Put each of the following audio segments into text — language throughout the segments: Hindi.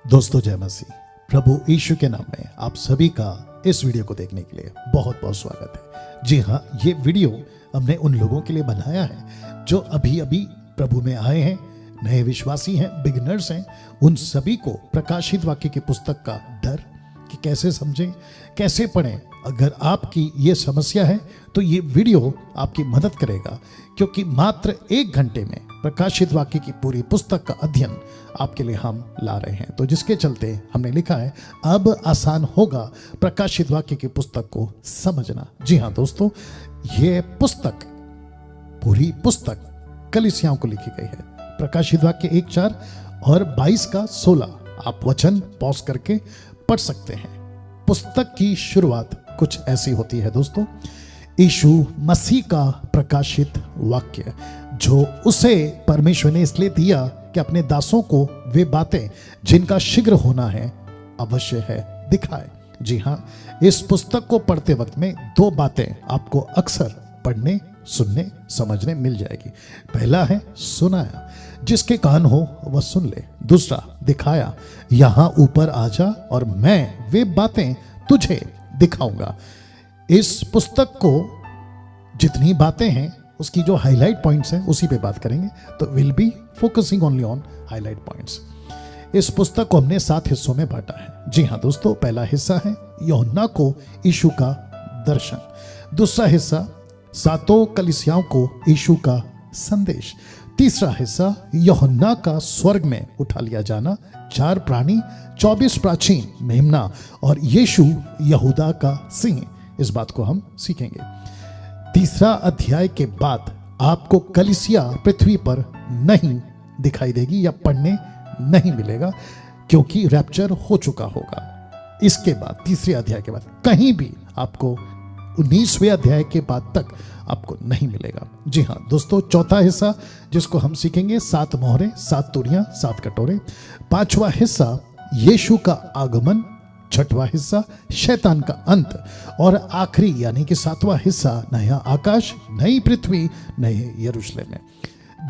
दोस्तों जय मसीह। प्रभु यीशु के नाम में आप सभी का इस वीडियो को देखने के लिए बहुत बहुत स्वागत है। जी हाँ, ये वीडियो हमने उन लोगों के लिए बनाया है जो अभी अभी प्रभु में आए हैं, नए विश्वासी हैं, बिगिनर्स हैं। उन सभी को प्रकाशित वाक्य की पुस्तक का डर कि कैसे समझें, कैसे पढ़ें। अगर आपकी ये समस्या है तो ये वीडियो आपकी मदद करेगा, क्योंकि मात्र 1 घंटे में प्रकाशित वाक्य की पूरी पुस्तक का अध्ययन आपके लिए हम ला रहे हैं। तो जिसके चलते हमने लिखा है अब आसान होगा प्रकाशित वाक्य की पुस्तक को समझना। जी हाँ दोस्तों, ये पुस्तक, पूरी पुस्तक कलीसियाओं को लिखी गई है। प्रकाशित वाक्य 1:4 और 22 का 16 आप वचन पॉज करके पढ़ सकते हैं। पुस्तक की शुरुआत कुछ ऐसी होती है दोस्तों। यीशु मसीह का प्रकाशित वाक्य जो उसे परमेश्वर ने इसलिए दिया कि अपने दासों को वे बातें जिनका शीघ्र होना है अवश्य है दिखाए। जी हाँ, इस पुस्तक को पढ़ते वक्त में 2 बातें आपको अक्सर पढ़ने, सुनने, समझने मिल जाएगी। पहला है सुनाया, जिसके कान हो वह सुन ले। दूसरा दिखाया, यहां ऊपर आ जा और मैं वे बातें तुझे दिखाऊंगा। इस पुस्तक को जितनी बातें हैं उसकी जो हाईलाइट पॉइंट्स हैं उसी पे बात करेंगे। तो will be focusing only on highlight points. इस पुस्तक को हमने 7 हिस्सों में बांटा है। जी हाँ दोस्तों, पहला हिस्सा है यूहन्ना को यीशु का दर्शन। दूसरा हिस्सा 7 कलीसियाओं को यीशु का संदेश। तीसरा हिस्सा यूहन्ना का स्वर्ग में उठा लिया जाना। 4 प्राणी, 24 प्राचीन मेमना और यीशु यहूदा का सिंह, इस बात को हम सीखेंगे। तीसरा अध्याय के बाद आपको कलीसिया पृथ्वी पर नहीं दिखाई देगी या पढ़ने नहीं मिलेगा, क्योंकि रैप्चर हो चुका होगा। इसके बाद तीसरे अध्याय के बाद कहीं भी आपको 19वें अध्याय के बाद तक आपको नहीं मिलेगा। जी हाँ दोस्तों, चौथा हिस्सा जिसको हम सीखेंगे 7 मोहरे, 7 तुरियां, 7 कटोरे। 5वां हिस्सा यीशु का आगमन। 6वां हिस्सा शैतान का अंत। और आखिरी यानी कि 7वां हिस्सा नया आकाश, नई पृथ्वी, नए यरूशलेम में।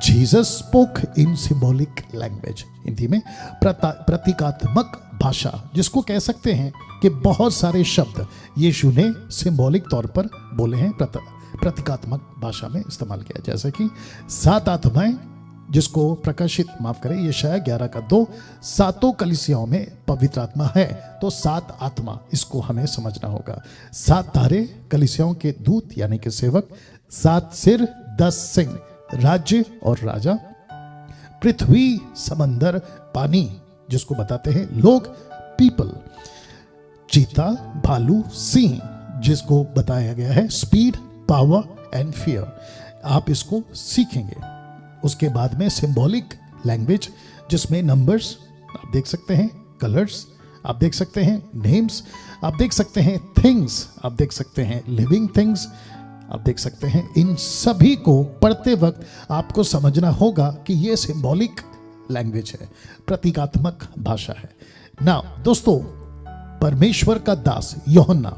Jesus spoke in symbolic language, Hindi में प्रतीकात्मक भाषा, जिसको कह सकते हैं कि बहुत सारे शब्द यीशु ने सिंबॉलिक तौर पर बोले हैं, प्रतीकात्मक भाषा में इस्तेमाल किया। जैसे कि 7 आत्माएं, जिसको प्रकाशित माफ करें यशायाह 11 का 2, 7 कलीसियाओं में पवित्र आत्मा है तो 7 आत्मा, इसको हमें समझना होगा। 7 तारे कलीसियाओं के दूत यानी कि सेवक। 7 सिर, 10 सिंह, राज्य और राजा। पृथ्वी, समंदर, पानी, जिसको बताते हैं लोग, पीपल। चीता, भालू, सिंह, जिसको बताया गया है स्पीड, पावर एंड फियर। आप इसको सीखेंगे। उसके बाद में सिंबॉलिक लैंग्वेज, जिसमें नंबर्स आप देख सकते हैं, कलर्स आप देख सकते हैं, नेम्स आप देख सकते हैं, थिंग्स आप देख सकते हैं, लिविंग थिंग्स आप देख सकते हैं। इन सभी को पढ़ते वक्त आपको समझना होगा कि यह सिंबॉलिक लैंग्वेज है, प्रतीकात्मक भाषा है। नाउ दोस्तों, परमेश्वर का दास यूहन्ना,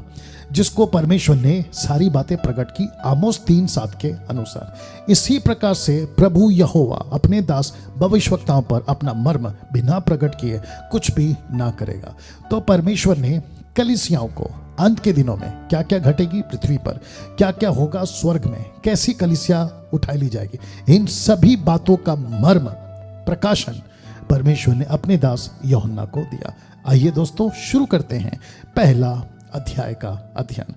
जिसको परमेश्वर ने सारी बातें प्रकट की आमोस 3:7 के अनुसार, इसी प्रकार से प्रभु यहोवा अपने दास भविष्यवक्ताओं पर अपना मर्म बिना प्रकट किए कुछ भी ना करेगा। तो परमेश्वर ने कलीसियाओं को अंत के दिनों में क्या क्या घटेगी पृथ्वी पर, क्या क्या होगा स्वर्ग में, कैसी कलीसिया उठाई ली जाएगी, इन सभी बातों का मर्म प्रकाशन परमेश्वर ने अपने दास यूहन्ना को दिया। आइए दोस्तों शुरू करते हैं पहला अध्याय का अध्ययन।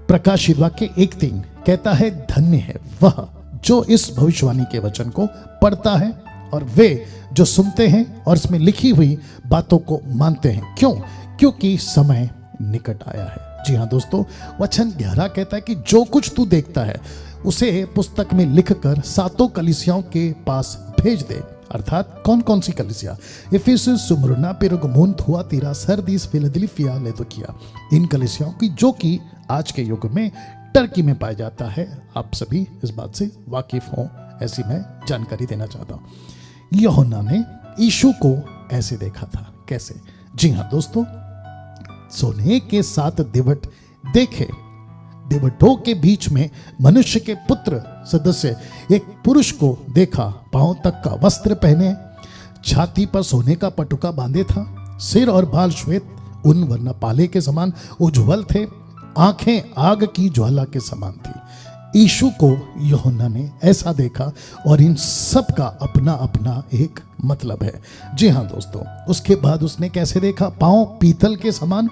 प्रकाशित वाक्य 1:3 कहता है, धन्य है वह जो इस भविष्यवाणी के वचन को पढ़ता है और वे जो सुनते हैं और इसमें लिखी हुई बातों को मानते हैं। क्यों? क्योंकि समय निकट आया है। जी हाँ दोस्तों, वचन 11 कहता है कि जो कुछ तू देखता है उसे पुस्तक में लिखकर 7 कलीसियाओं के पास भेज दे। अर्थात कौन कौन सी कलीसिया? इफिसुस, स्मुर्ना, पेरगमुन, थुआतीरा, सरदीस, फिलदेल्फिया, लौदीकिया। इन कलीसियाओं की जो कि आज के युग में टर्की में पाया जाता है। आप सभी इस बात से वाकिफ हों, ऐसी मैं जानकारी देना चाहता हूं। यूहन्ना ने यीशु को ऐसे देखा था। कैसे? जी हाँ दोस्तों, सोने के 7 दिवट देखे, दिवटों के बीच में मनुष्य के पुत्र सदस्य एक पुरुष को देखा, पांव तक का वस्त्र पहने, छाती पर सोने का पटुका बांधे था, सिर और बाल श्वेत उन वरना पाले के समान उज्जवल थे, आंखें आग की ज्वाला के समान थी। यीशु को यूहन्ना ने ऐसा देखा और इन सब का अपना अपना एक मतलब है। जी हाँ दोस्तों, उसके बाद उसने कैसे देखा? पांव पीतल के समान,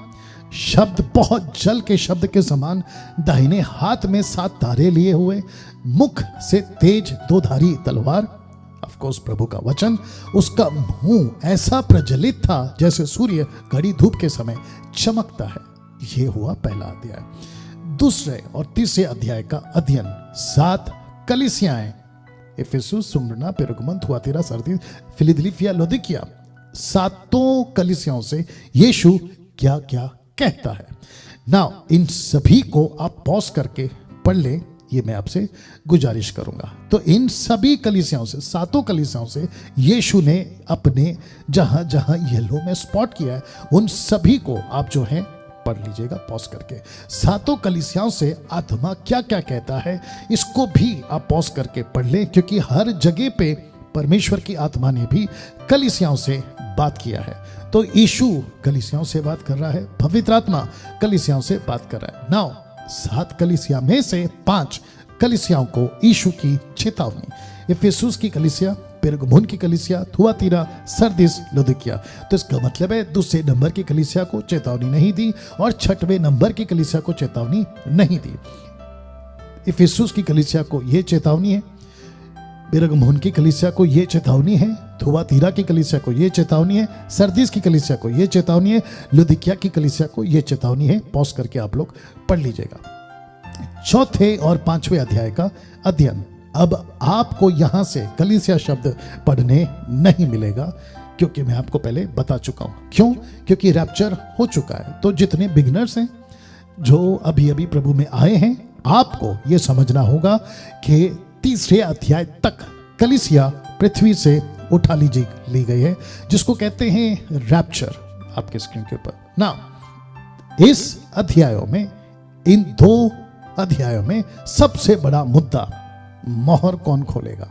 शब्द बहुत जल के शब्द के समान, दाहिने हाथ में 7 तारे लिए हुए, मुख से तेज 2 धारी तलवार, ऑफकोर्स प्रभु का वचन। उसका मुंह ऐसा प्रज्वलित था जैसे सूर्य घड़ी धूप के समय चमकता है। यह हुआ पहला अध्याय। दूसरे और तीसरे अध्याय का अध्ययन 7 कलीसियाएं, इफिसुस, स्मुर्ना, पेरगमुन, थुआतीरा, सरदीस, फिलदेल्फिया, लौदीकिया, 7 कलीसियाओं से यीशु क्या क्या कहता है। नाउ इन सभी को आप पॉज करके पढ़ लें, ये मैं आपसे गुजारिश करूंगा। तो इन सभी कलीसियाओं से, 7 कलीसियाओं से यीशु ने अपने जहां जहां येलो में स्पॉट किया है उन सभी को आप जो है पढ़ लीजिएगा पॉज करके। 7 कलीसियाओं से आत्मा क्या क्या कहता है इसको भी आप पॉज करके पढ़ लें, क्योंकि हर जगह पे परमेश्वर की आत्मा ने भी कलीसियाओं से बात किया है। तो यीशु कलीसियाओं से बात कर रहा है, पवित्र आत्मा कलीसियाओं से बात कर रहा है। नाउ 7 कलीसिया में से 5 कलीसियाओं को यीशु की चेतावनी, इफिसुस की कलीसिया, पेरगमुन की कलीसिया, थुआतीरा, सरदीस, लौदीकिया। तो इसका मतलब है दूसरे नंबर की कलीसिया को चेतावनी नहीं दी और 6वें नंबर की कलीसिया को चेतावनी नहीं दी। इफिसुस की कलीसिया को यह चेतावनी है, पेरगमुन की कलीसिया को यह चेतावनी है, थुआतीरा की कलीसिया को यह चेतावनी है, सरदीस की कलीसिया को यह चेतावनी है, लौदीकिया की कलीसिया को यह चेतावनी है। पॉज करके आप लोग पढ़ लीजिएगा। 4 और 5वें अध्याय का अध्ययन। अब आपको यहां से कलीसिया शब्द पढ़ने नहीं मिलेगा, क्योंकि मैं आपको पहले बता चुका हूं। क्यों? क्योंकि रैप्चर हो चुका है। तो जितने बिगनर्स हैं जो अभी अभी प्रभु में आए हैं, आपको यह समझना होगा कि 3 अध्याय तक कलीसिया पृथ्वी से उठा ली गई है, जिसको कहते हैं रैप्चर। आपके स्क्रीन के ऊपर ना इस अध्यायों में, इन 2 अध्यायों में सबसे बड़ा मुद्दा मोहर कौन खोलेगा,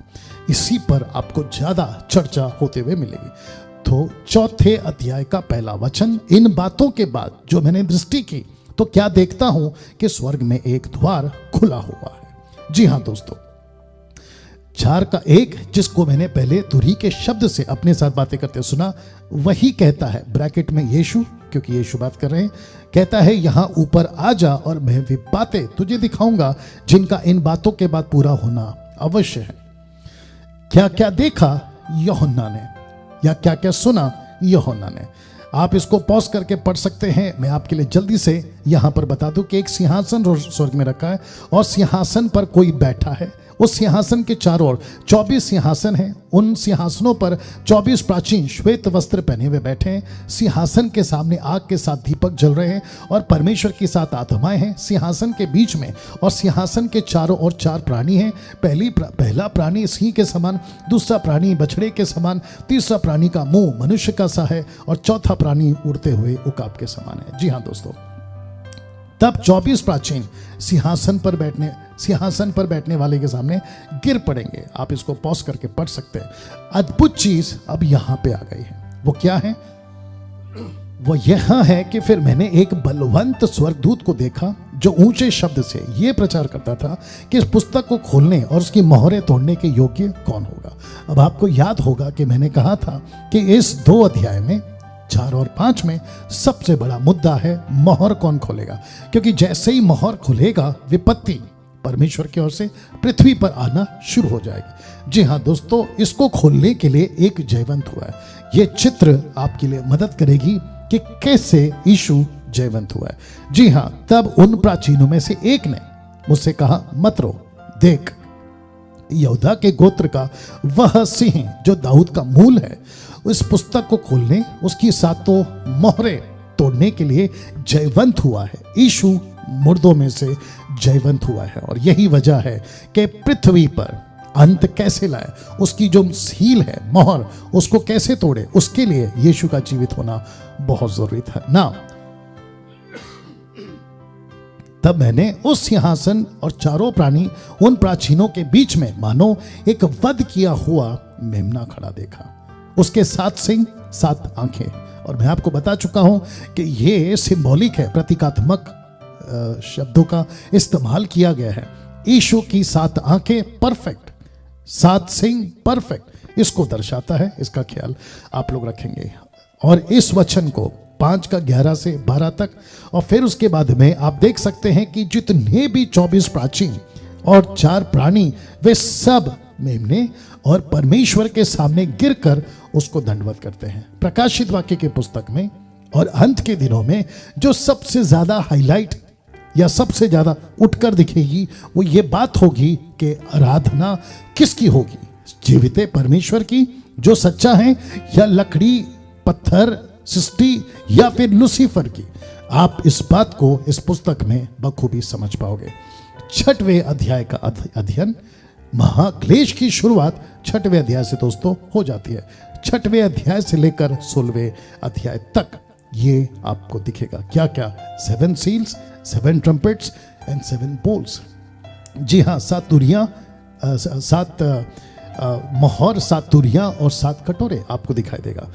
इसी पर आपको ज्यादा चर्चा होते हुए मिलेगी। तो 4 अध्याय का पहला वचन, इन बातों के बाद जो मैंने दृष्टि की तो क्या देखता हूं कि स्वर्ग में एक द्वार खुला हुआ है। जी हां दोस्तों, 4 का 1 जिसको मैंने पहले तुरही के शब्द से अपने साथ बातें करते सुना, वही कहता है, ब्रैकेट में यीशु, क्योंकि यीशु बात कर रहे हैं, कहता है यहां ऊपर आ जा और मैं वे बातें तुझे दिखाऊंगा जिनका इन बातों के बाद पूरा होना अवश्य है। क्या क्या देखा यूहन्ना ने, या क्या क्या सुना यूहन्ना ने, आप इसको पॉज करके पढ़ सकते हैं। मैं आपके लिए जल्दी से यहां पर बता दूं कि एक सिंहासन स्वर्ग में रखा है और सिंहासन पर कोई बैठा है। उस सिंहासन के चारों ओर 24 सिंहासन हैं। उन सिंहासनों पर 24 प्राचीन श्वेत वस्त्र पहने हुए बैठे हैं। सिंहासन के सामने आग के 7 दीपक जल रहे हैं और परमेश्वर की 7 आत्माएं हैं सिंहासन के बीच में, और सिंहासन के चारों ओर 4 प्राणी हैं। पहला प्राणी सिंह के समान, दूसरा प्राणी बछड़े के समान, तीसरा प्राणी का मुंह मनुष्य का सा है और चौथा प्राणी उड़ते हुए उकाब के समान है। जी हाँ दोस्तों, तब 24 प्राचीन सिंहासन पर बैठने वाले के सामने गिर पड़ेंगे। आप इसको पॉज करके पढ़ सकते हैं। अद्भुत चीज अब यहां पे आ गई है। वो क्या है? वो यह है कि फिर मैंने एक बलवंत स्वर्गदूत को देखा जो ऊंचे शब्द से यह प्रचार करता था कि इस पुस्तक को खोलने और उसकी मोहरें तोड़ने के योग्य कौन होगा। अब आपको याद होगा कि मैंने कहा था कि इस 2 अध्याय में 4 और 5 में सबसे बड़ा मुद्दा है मोहर कौन खोलेगा, क्योंकि जैसे ही मोहर खुलेगा विपत्ति परमेश्वर की ओर से पृथ्वी पर आना शुरू हो जाएगी। जी हाँ दोस्तों, इसको खोलने के लिए एक जयवंत हुआ है। यह चित्र आपके लिए मदद करेगी कि कैसे यीशु जयवंत हुआ है। जी हाँ, तब उन प्राचीनों में से एक ने मुझसे कहा, मत रो, देख यहूदा के गोत्र का वह सिंह जो दाऊद का मूल है, इस पुस्तक को खोलने, उसकी 7 मोहरें तोड़ने के लिए जयवंत हुआ है। यीशु मुर्दों में से जयवंत हुआ है और यही वजह है कि पृथ्वी पर अंत कैसे लाए, उसकी जो सील है, मोहर, उसको कैसे तोड़े, उसके लिए यीशु का जीवित होना बहुत जरूरी था ना। तब मैंने उस सिंहासन और चारों प्राणी उन प्राचीनों के बीच में मानो एक वध किया हुआ मेमना खड़ा देखा। उसके 7 सिंग, 7 आंखें और मैं आपको बता चुका हूं कि ये सिंबॉलिक है, प्रतीकात्मक शब्दों का इस्तेमाल किया गया है। यीशु की 7 आंखें परफेक्ट, 7 सिंग परफेक्ट, इसको दर्शाता है। इसका ख्याल आप लोग रखेंगे। और इस वचन को 5 का 11 से 12 तक, और फिर उसके बाद में आप देख सकते हैं कि जितने भी 24 प्राचीन और 4 प्राणी, वे सब मेमने और परमेश्वर के सामने गिरकर उसको दंडवत करते हैं। प्रकाशित वाक्य की पुस्तक में और अंत के दिनों में जो सबसे ज्यादा हाईलाइट या सबसे ज्यादा उठकर दिखेगी वो ये बात होगी कि आराधना किसकी होगी, जीवित परमेश्वर की जो सच्चा है, या लकड़ी पत्थर सृष्टि, या फिर लूसीफर की। आप इस बात को इस पुस्तक में बखूबी समझ पाओगे। 6वें अध्याय का अध्ययन, महाक्लेश की शुरुआत 6वें अध्याय से दोस्तों हो जाती है। 6वें अध्याय से लेकर 16वें अध्याय तक ये आपको दिखेगा क्या क्या, 7 सील्स, 7 ट्रम्पेट्स एंड 7 बोल्स। जी हाँ, 7 तुरियां, 7 मोहर, 7 तुरियां और 7 कटोरे आपको दिखाई देगा।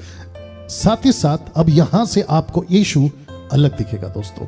साथ ही साथ अब यहां से आपको यीशु अलग दिखेगा दोस्तों।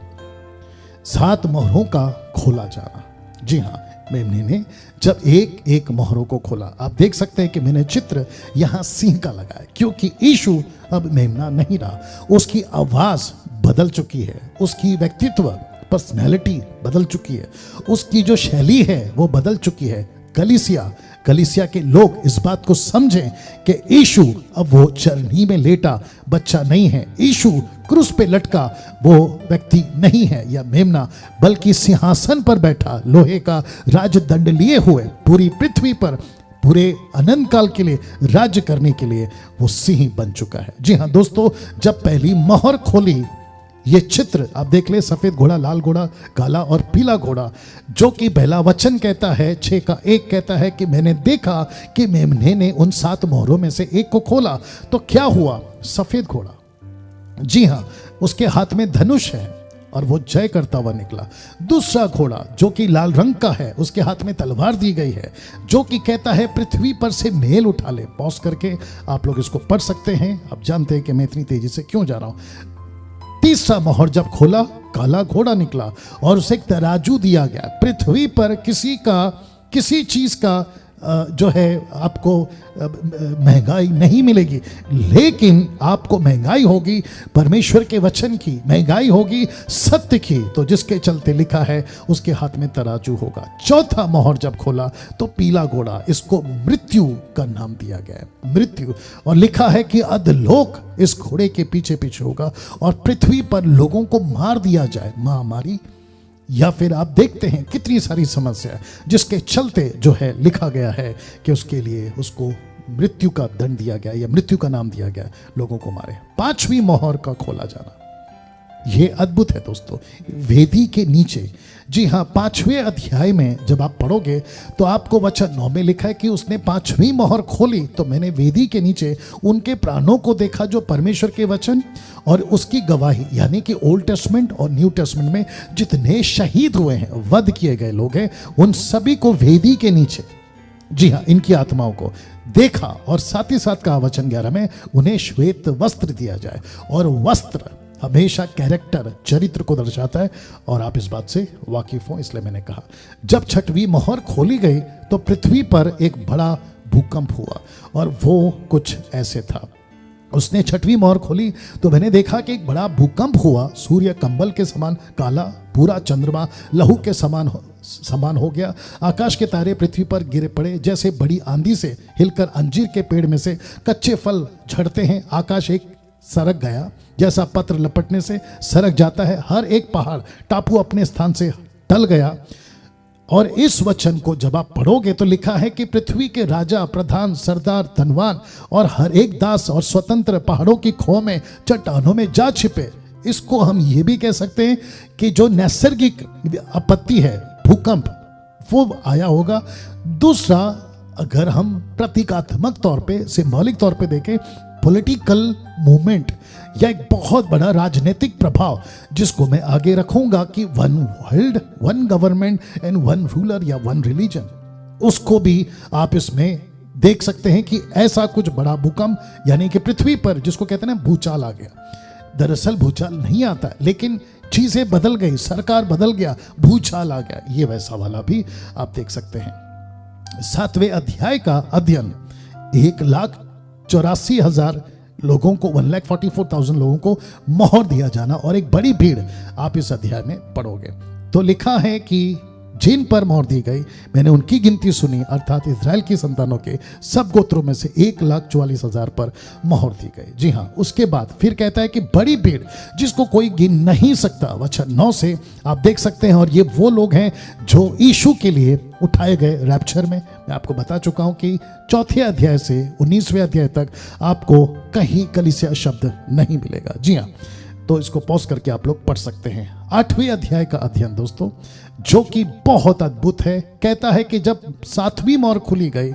7 मोहरों का खोला जाना। जी हाँ, मेमने ने जब एक एक मोहरों को खोला, आप देख सकते हैं कि मैंने चित्र यहां सिंह का लगाया, क्योंकि यीशु अब मेमना नहीं रहा। उसकी आवाज बदल चुकी है, उसकी व्यक्तित्व पर्सनैलिटी बदल चुकी है, उसकी जो शैली है वो बदल चुकी है। कलीसिया के लोग इस बात को समझें कि यीशु अब वो चरनी में लेटा बच्चा नहीं है, यीशु क्रूस पे लटका वो व्यक्ति नहीं है या मेमना, बल्कि सिंहासन पर बैठा लोहे का राजदंड लिए हुए पूरी पृथ्वी पर पूरे अनंत काल के लिए राज्य करने के लिए वो सिंह बन चुका है। जी हाँ दोस्तों, जब पहली मोहर खोली, ये चित्र आप देख ले, सफेद घोड़ा, लाल घोड़ा, काला और पीला घोड़ा, जो कि पहला वचन कहता है 6 का 1 कहता है कि मैंने देखा कि मेमने ने उन 7 मोहरों में से एक को खोला, तो क्या हुआ, सफेद घोड़ा। जी हाँ, उसके हाथ में धनुष है और वो जय करता हुआ निकला। दूसरा घोड़ा जो कि लाल रंग का है, उसके हाथ में तलवार दी गई है, जो कि कहता है पृथ्वी पर से मेल उठा ले। पॉज करके आप लोग इसको पढ़ सकते हैं। आप जानते हैं कि मैं इतनी तेजी से क्यों जा रहा हूं। तीसरा मोहर जब खोला, काला घोड़ा निकला और उसे एक तराजू दिया गया। पृथ्वी पर किसी चीज का जो है आपको महंगाई नहीं मिलेगी, लेकिन आपको महंगाई होगी परमेश्वर के वचन की, महंगाई होगी सत्य की, तो जिसके चलते लिखा है उसके हाथ में तराजू होगा। चौथा मोहर जब खोला तो पीला घोड़ा, इसको मृत्यु का नाम दिया गया है, मृत्यु, और लिखा है कि अधलोक इस घोड़े के पीछे पीछे होगा और पृथ्वी पर लोगों को मार दिया जाए, महामारी, या फिर आप देखते हैं कितनी सारी समस्या जिसके चलते जो है लिखा गया है कि उसके लिए उसको मृत्यु का दंड दिया गया या मृत्यु का नाम दिया गया, लोगों को मारे। 5वीं मोहर का खोला जाना, यह अद्भुत है दोस्तों, वेदी के नीचे। जी हाँ, 5वें अध्याय में जब आप पढ़ोगे तो आपको वचन 9 में लिखा है कि उसने 5वीं मोहर खोली तो मैंने वेदी के नीचे उनके प्राणों को देखा जो परमेश्वर के वचन और उसकी गवाही, यानी कि ओल्ड टेस्टमेंट और न्यू टेस्टमेंट में जितने शहीद हुए हैं, वध किए गए लोग हैं, उन सभी को वेदी के नीचे, जी हाँ, इनकी आत्माओं को देखा। और साथ ही साथ का वचन 11 में उन्हें श्वेत वस्त्र दिया जाए, और वस्त्र हमेशा कैरेक्टर, चरित्र को दर्शाता है, और आप इस बात से वाकिफ हो, इसलिए मैंने कहा। जब 6वीं मोहर खोली गई तो पृथ्वी पर एक बड़ा भूकंप हुआ, और वो कुछ ऐसे था। उसने 6वीं मोहर खोली तो मैंने देखा कि एक बड़ा भूकंप हुआ, सूर्य कंबल के समान काला, पूरा चंद्रमा लहू के समान हो गया, आकाश के तारे पृथ्वी पर गिरे पड़े, जैसे बड़ी आंधी से हिलकर अंजीर के पेड़ में से कच्चे फल झड़ते हैं। आकाश एक सरक गया, जैसा पत्र लपटने से सरक जाता है, हर एक पहाड़ टापू अपने स्थान से टल गया। और इस वचन को जब आप पढ़ोगे तो लिखा है कि पृथ्वी के राजा, प्रधान, सरदार, धनवान और हर एक दास और स्वतंत्र पहाड़ों की खो में, चट्टानों में जा छिपे। इसको हम ये भी कह सकते हैं कि जो नैसर्गिक आपत्ति है, भूकंप, वो आया होगा। दूसरा, अगर हम प्रतीकात्मक तौर पे, सिंबॉलिक तौर पे देखें, पॉलिटिकल मूवमेंट या एक बहुत बड़ा राजनीतिक प्रभाव, जिसको मैं आगे रखूंगा कि 1 वर्ल्ड, 1 गवर्नमेंट एंड 1 रूलर या 1 रिलीजन, उसको भी आप इसमें देख सकते हैं कि ऐसा कुछ बड़ा भूकंप यानी कि पृथ्वी पर जिसको कहते हैं ना भूचाल आ गया। दरअसल भूचाल नहीं आता, लेकिन चीजें बदल गई, सरकार बदल गया, भूचाल आ गया। ये वैसा वाला भी आप देख सकते हैं। 7वें अध्याय का अध्ययन 1,84,000 लोगों को 1,44,000 लोगों को मोहर दिया जाना और एक बड़ी भीड़, आप इस अध्याय में पढ़ोगे तो लिखा है कि जिन पर मोहर दी गई मैंने उनकी गिनती सुनी, अर्थात इजराइल की संतानों के सब गोत्रों में से 1,44,000 पर मोहर दी गई। जी हाँ, उसके बाद फिर कहता है कि बड़ी भीड़ जिसको कोई गिन नहीं सकता। वचन 9 से आप देख सकते हैं, और ये वो लोग हैं जो यीशु के लिए उठाए गए रैप्चर में। मैं आपको बता चुका हूं कि 4थे अध्याय से 19वें अध्याय तक आपको कहीं कलीसिया शब्द नहीं मिलेगा। जी हाँ, तो इसको पॉज करके आप लोग पढ़ सकते हैं। 8वें अध्याय का अध्ययन दोस्तों, जो कि बहुत अद्भुत है, कहता है कि जब 7वीं मोहर खुली गई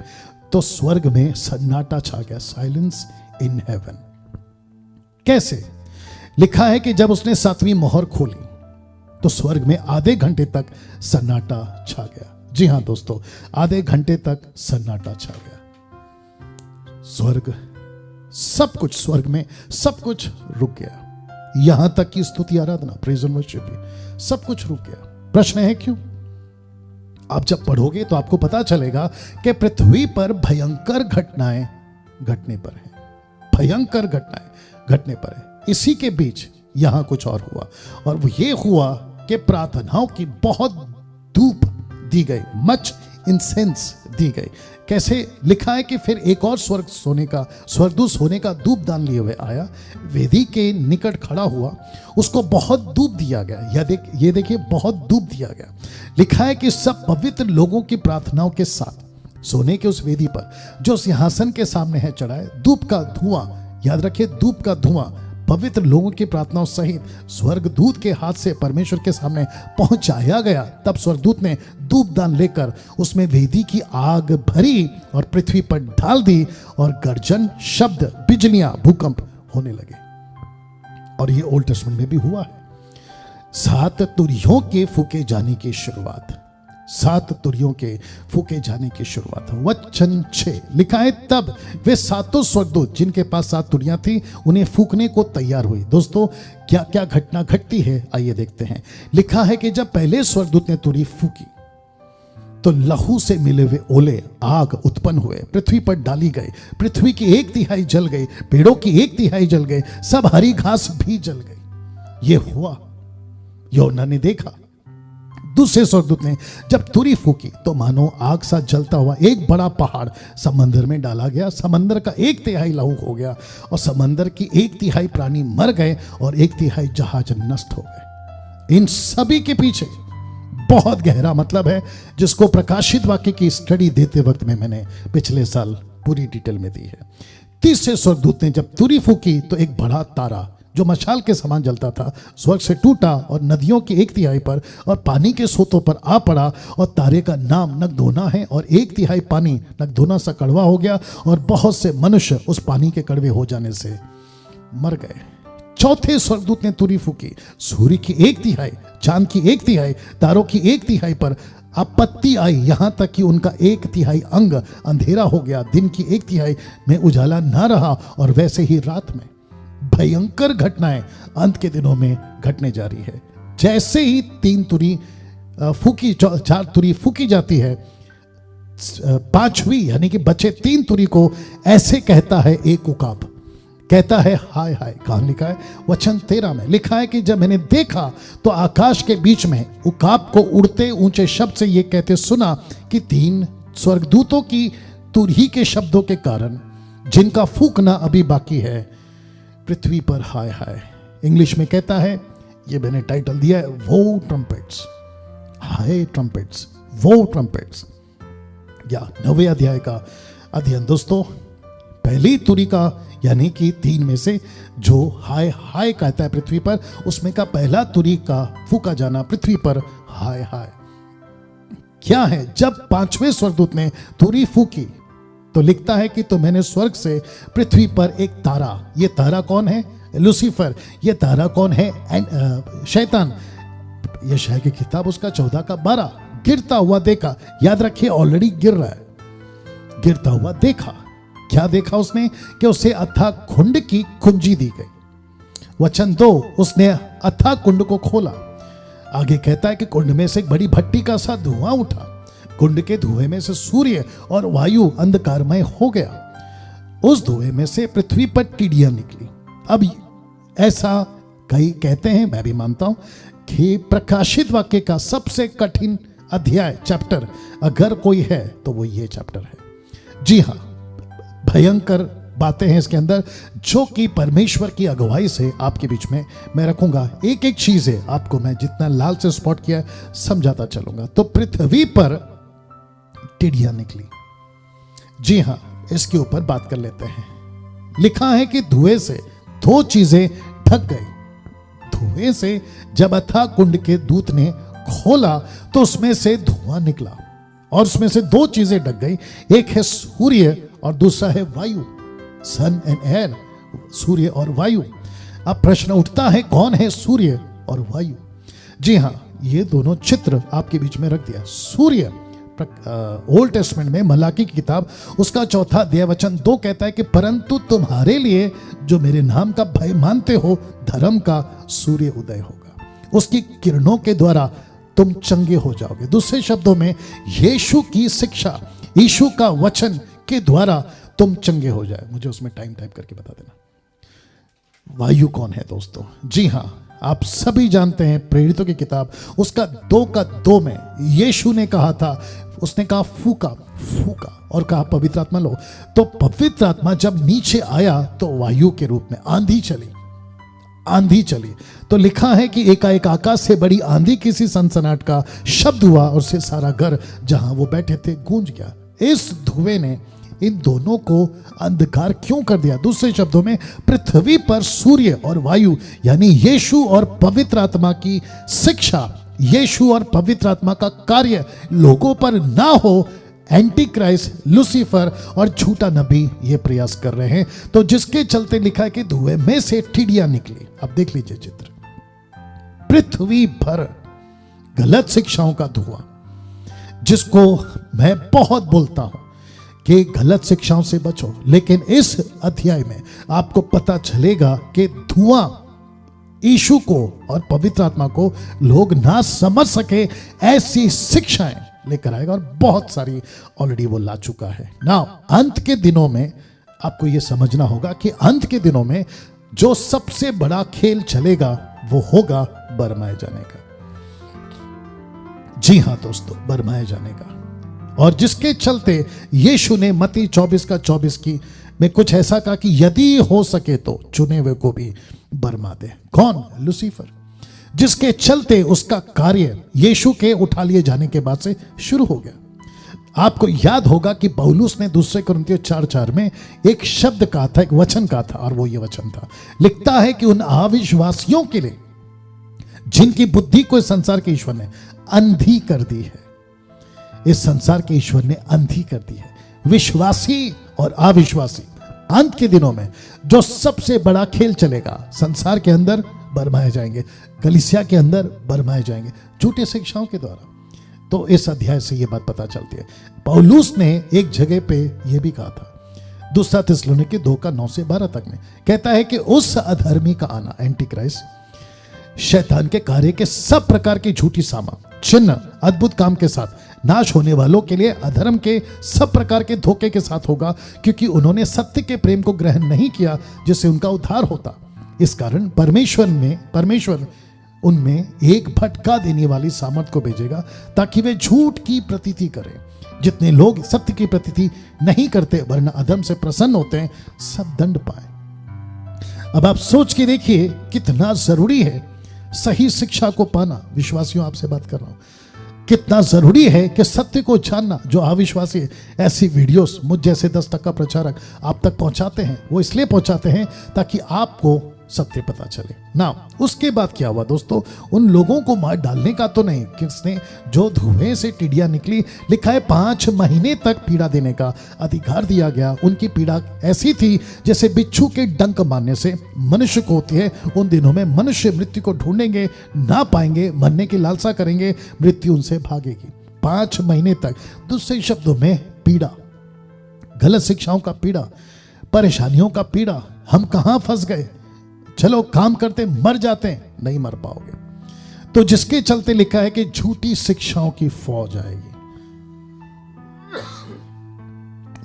तो स्वर्ग में सन्नाटा छा गया, साइलेंस इन हेवन। कैसे? लिखा है कि जब उसने 7वीं मोहर खोली तो स्वर्ग में आधे घंटे तक सन्नाटा छा गया। जी हां दोस्तों, आधे घंटे तक सन्नाटा छा गया। स्वर्ग, सब कुछ स्वर्ग में सब कुछ रुक गया, यहां तक कि स्तुति, आराधना, प्रेज एंड वर्शिप भी सब कुछ रुक गया। प्रश्न है क्यों? आप जब पढ़ोगे तो आपको पता चलेगा कि पृथ्वी पर भयंकर घटनाएं घटने पर है, भयंकर घटनाएं घटने पर है। इसी के बीच यहां कुछ और हुआ, और वो ये हुआ कि प्रार्थनाओं की बहुत धूप दी गई, मच इंसेंस दी गई। कैसे? लिखा है कि फिर एक और स्वर्गदूत सोने का धूप दान लिए हुए आया, वेदी के निकट खड़ा हुआ, उसको बहुत धूप दिया गया। ये देखिए, बहुत धूप दिया गया। लिखा है कि सब पवित्र लोगों की प्रार्थनाओं के साथ सोने के उस वेदी पर जो सिंहासन के सामने है चढ़ाए, धूप का धुआं, याद रखिए धूप का धुआं पवित्र लोगों की प्रार्थनाओं सहित स्वर्गदूत के हाथ से परमेश्वर के सामने पहुंचाया गया। तब स्वर्गदूत ने धूपदान लेकर उसमें वेदी की आग भरी और पृथ्वी पर डाल दी, और गर्जन, शब्द, बिजलियां, भूकंप होने लगे। और ये ओल्ड टेस्टमेंट में भी हुआ है। 7 तुरहियों के फूके जाने की शुरुआत, 7 तुरहियों के फूके जाने की शुरुआत। वचन 6 लिखा है, तब वे 7 स्वर्गदूत जिनके पास 7 तुरहियां थी उन्हें फूकने को तैयार हुई। दोस्तों, क्या क्या घटना घटती है, आइए देखते हैं। लिखा है कि जब पहले स्वर्गदूत ने तुरही फूकी तो लहू से मिले हुए ओले, आग उत्पन्न हुए, पृथ्वी पर डाली गई। पृथ्वी की 1/3 जल गई, पेड़ों की 1/3 जल गई, सब हरी घास भी जल गई। ये हुआ, यूहन्ना ने देखा। दूसरे स्वर्गदूत ने जब तुरही फूकी तो मानो आग सा जलता हुआ एक बड़ा पहाड़ समंदर में डाला गया। समंदर का 1/3 लहू हो गया, और समंदर की 1/3 प्राणी मर गए, और 1/3 जहाज नष्ट हो गए। इन सभी के पीछे बहुत गहरा मतलब है, जिसको प्रकाशित वाक्य की स्टडी देते वक्त में मैंने पिछले साल पूरी डिटेल में दी है। तीसरे स्वर्गदूत ने जब तुरही फूकी तो एक बड़ा तारा जो मशाल के समान जलता था स्वर्ग से टूटा और नदियों की 1/3 पर और पानी के सोतों पर आ पड़ा, और तारे का नाम नगदोना है, और 1/3 पानी नगदोना सा कड़वा हो गया, और बहुत से मनुष्य उस पानी के कड़वे हो जाने से मर गए। चौथे स्वर्गदूत ने तुरही फूकी, सूर्य की 1/3, चांद की 1/3, तारों की 1/3 पर आपत्ति आई, यहां तक कि उनका 1/3 अंग अंधेरा हो गया। दिन की 1/3 में उजाला ना रहा, और वैसे ही रात में। भयंकर घटनाएं अंत के दिनों में घटने जा रही है। जैसे ही 3 तुरही फूकी, 4 तुरही फूकी जाती है, 5वीं यानी कि बचे 3 तुरही को ऐसे कहता है एक उकाब, कहता है हाय हाय। कहां लिखा है? वचन 13 में लिखा है कि जब मैंने देखा तो आकाश के बीच में उकाब को उड़ते ऊंचे शब्द से यह कहते सुना कि 3 स्वर्गदूतों की तुरही के शब्दों के कारण, जिनका फूकना अभी बाकी है, पृथ्वी पर हाय हाय। इंग्लिश में कहता है, ये मैंने टाइटल दिया है, वो ट्रम्पेट्स, हाय ट्रम्पेट्स, वो ट्रम्पेट्स। या 9वें अध्याय का अध्ययन दोस्तों, पहली तुरही का यानी कि 3 में से जो हाय हाय कहता है पृथ्वी पर, उसमें का पहला तुरही का फूका जाना पृथ्वी पर हाय हाय। क्या है? जब 5वें स्वर्गदूत ने तुरही फूकी तो लिखता है कि तो मैंने स्वर्ग से पृथ्वी पर एक तारा, ये तारा कौन है? लूसीफर। ये तारा कौन है? शैतान। यशायाह की किताब उसका 14 का 12 गिरता हुआ देखा। याद रखिए, ऑलरेडी गिर रहा है। गिरता हुआ देखा। क्या देखा उसने? कि उसे अथाह कुंड की कुंजी दी गई। वचन 2, उसने अथाह कुंड को खोला। आगे कहता है कि कुंड में से एक बड़ी भट्टी का सा धुआं उठा। कुंड के धुएं में से सूर्य और वायु अंधकारमय हो गया। उस धुएं में से पृथ्वी पर टिड्डियां निकली। अब ऐसा कई कहते हैं, मैं भी मानता हूं, कि प्रकाशित वाक्य का सबसे कठिन अध्याय, चैप्टर अगर कोई है तो वो ये चैप्टर है। जी हां, भयंकर बातें हैं इसके अंदर, जो कि परमेश्वर की अगुवाई से आपके बीच में मैं रखूंगा। एक एक चीज है, आपको मैं जितना लाल से स्पॉट किया समझाता चलूंगा। तो पृथ्वी पर टिड्डियां निकली। जी हां, इसके ऊपर बात कर लेते हैं। लिखा है कि धुएं से दो चीजें ढक गई। धुएं से जब अथाह कुंड के दूत ने खोला तो उसमें से धुआं निकला और उसमें से दो चीजें ढक गई। एक है सूर्य और दूसरा है वायु, सन एंड एयर, सूर्य और वायु। अब प्रश्न उठता है, कौन है सूर्य और वायु? जी हां, ये दोनों चित्र आपके बीच में रख दिया। सूर्य ओल्ड टेस्टमेंट में मलाकी की किताब उसका 4 अध्याय वचन 2 कहता है कि परंतु तुम्हारे लिए जो मेरे नाम का भय मानते हो, धर्म का सूर्य उदय होगा, उसकी किरणों के द्वारा तुम चंगे हो जाओगे। दूसरे शब्दों में, यीशु की शिक्षा, यीशु का वचन के द्वारा तुम चंगे हो जाए। मुझे उसमें टाइम टाइप करके बता देना। वायु कौन है दोस्तों? जी हां, आप सभी जानते हैं, प्रेरितों की किताब उसका 2 में यीशु ने कहा था, उसने कहा फूका फूका और कहा पवित्र आत्मा लो। तो पवित्र आत्मा जब नीचे आया तो वायु के रूप में आंधी चली। आंधी चली तो लिखा है कि एकाएक आकाश से बड़ी आंधी, किसी सनसनाहट का शब्द हुआ और उससे सारा घर जहां वो बैठे थे गूंज गया। इस धुएं ने इन दोनों को अंधकार क्यों कर दिया? दूसरे शब्दों में, पृथ्वी पर सूर्य और वायु यानी यीशु और पवित्र आत्मा की शिक्षा, यीशु और पवित्र आत्मा का कार्य लोगों पर ना हो, एंटी क्राइस्ट, लूसीफर और झूठा नबी ये प्रयास कर रहे हैं। तो जिसके चलते लिखा है कि धुएं में से टिड्डियां निकली। अब देख लीजिए चित्र, पृथ्वी भर गलत शिक्षाओं का धुआं, जिसको मैं बहुत बोलता हूं कि गलत शिक्षाओं से बचो। लेकिन इस अध्याय में आपको पता चलेगा कि धुआं यीशु को और पवित्र आत्मा को लोग ना समझ सके ऐसी शिक्षाएं लेकर आएगा, और बहुत सारी ऑलरेडी वो ला चुका है ना। अंत के दिनों में आपको यह समझना होगा कि अंत के दिनों में जो सबसे बड़ा खेल चलेगा वो होगा बरमाए जाने का। जी हां दोस्तों, बरमाए जाने का। और जिसके चलते यीशु ने मत्ती 24:24 की में कुछ ऐसा कहा कि यदि हो सके तो चुने हुए को भी बरमा दे। कौन? लूसीफर, जिसके चलते उसका कार्य यीशु के उठा लिए जाने के बाद से शुरू हो गया। आपको याद होगा कि पौलुस ने 2 कुरिन्थियों 4:4 में एक शब्द कहा था, एक वचन कहा था, और वो ये वचन था, लिखता है कि उन अविश्वासियों के लिए जिनकी बुद्धि को इस संसार के ईश्वर ने अंधी कर दी है। इस संसार के ईश्वर ने अंधी कर दी है। विश्वासी और अविश्वासी अंत के दिनों में जो सबसे बड़ा खेल चलेगा, संसार के अंदर बरमाए जाएंगे, कलीसिया के अंदर बरमाए जाएंगे झूठे शिक्षाओं के द्वारा। तो इस अध्याय से यह बात पता चलती है। पौलुस ने एक जगह पे यह भी कहा था, 2 थिस्सलुनीके 2:9-12 तक में कहता है कि उस अधर्मी का आना, एंटी क्राइस्ट, शैतान के कार्य के सब प्रकार की झूठी सामा, चिन्ह, अद्भुत काम के साथ, नाश होने वालों के लिए अधर्म के सब प्रकार के धोखे के साथ होगा, क्योंकि उन्होंने सत्य के प्रेम को ग्रहण नहीं किया जिससे उनका उद्धार होता। इस कारण परमेश्वर उनमें एक भटका देने वाली सामर्थ को भेजेगा ताकि वे झूठ की प्रतीति करें। जितने लोग सत्य की प्रतीति नहीं करते वरना अधर्म से प्रसन्न होते हैं, सब दंड पाए। अब आप सोच के देखिए कितना जरूरी है सही शिक्षा को पाना। विश्वासियों, आपसे बात कर रहा हूं, कितना जरूरी है कि सत्य को जानना। जो अविश्वासी ऐसी वीडियोस मुझ जैसे 10% प्रचारक आप तक पहुंचाते हैं, वो इसलिए पहुंचाते हैं ताकि आपको सत्य पता चले ना। उसके बाद क्या हुआ दोस्तों? उन लोगों को मार डालने का तो नहीं, किसने? जो धुएं से टिड्डियां निकली, लिखा है 5 महीने तक पीड़ा देने का अधिकार दिया गया। उनकी पीड़ा ऐसी थी जैसे बिच्छू के डंक मारने से मनुष्य को होती है। उन दिनों में मनुष्य मृत्यु को ढूंढेंगे, ना पाएंगे, मरने की लालसा करेंगे, मृत्यु उनसे भागेगी 5 महीने तक। दूसरे शब्दों में पीड़ा, गलत शिक्षाओं का पीड़ा, परेशानियों का पीड़ा, हम कहां फंस गए, चलो काम करते मर जाते हैं, नहीं मर पाओगे। तो जिसके चलते लिखा है कि झूठी शिक्षाओं की फौज आएगी।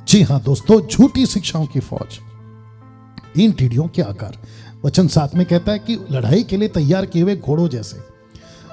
जी हां दोस्तों, झूठी शिक्षाओं की फौज, इन टीडियों के आकार। वचन 7 में कहता है कि लड़ाई के लिए तैयार किए हुए घोड़ों जैसे,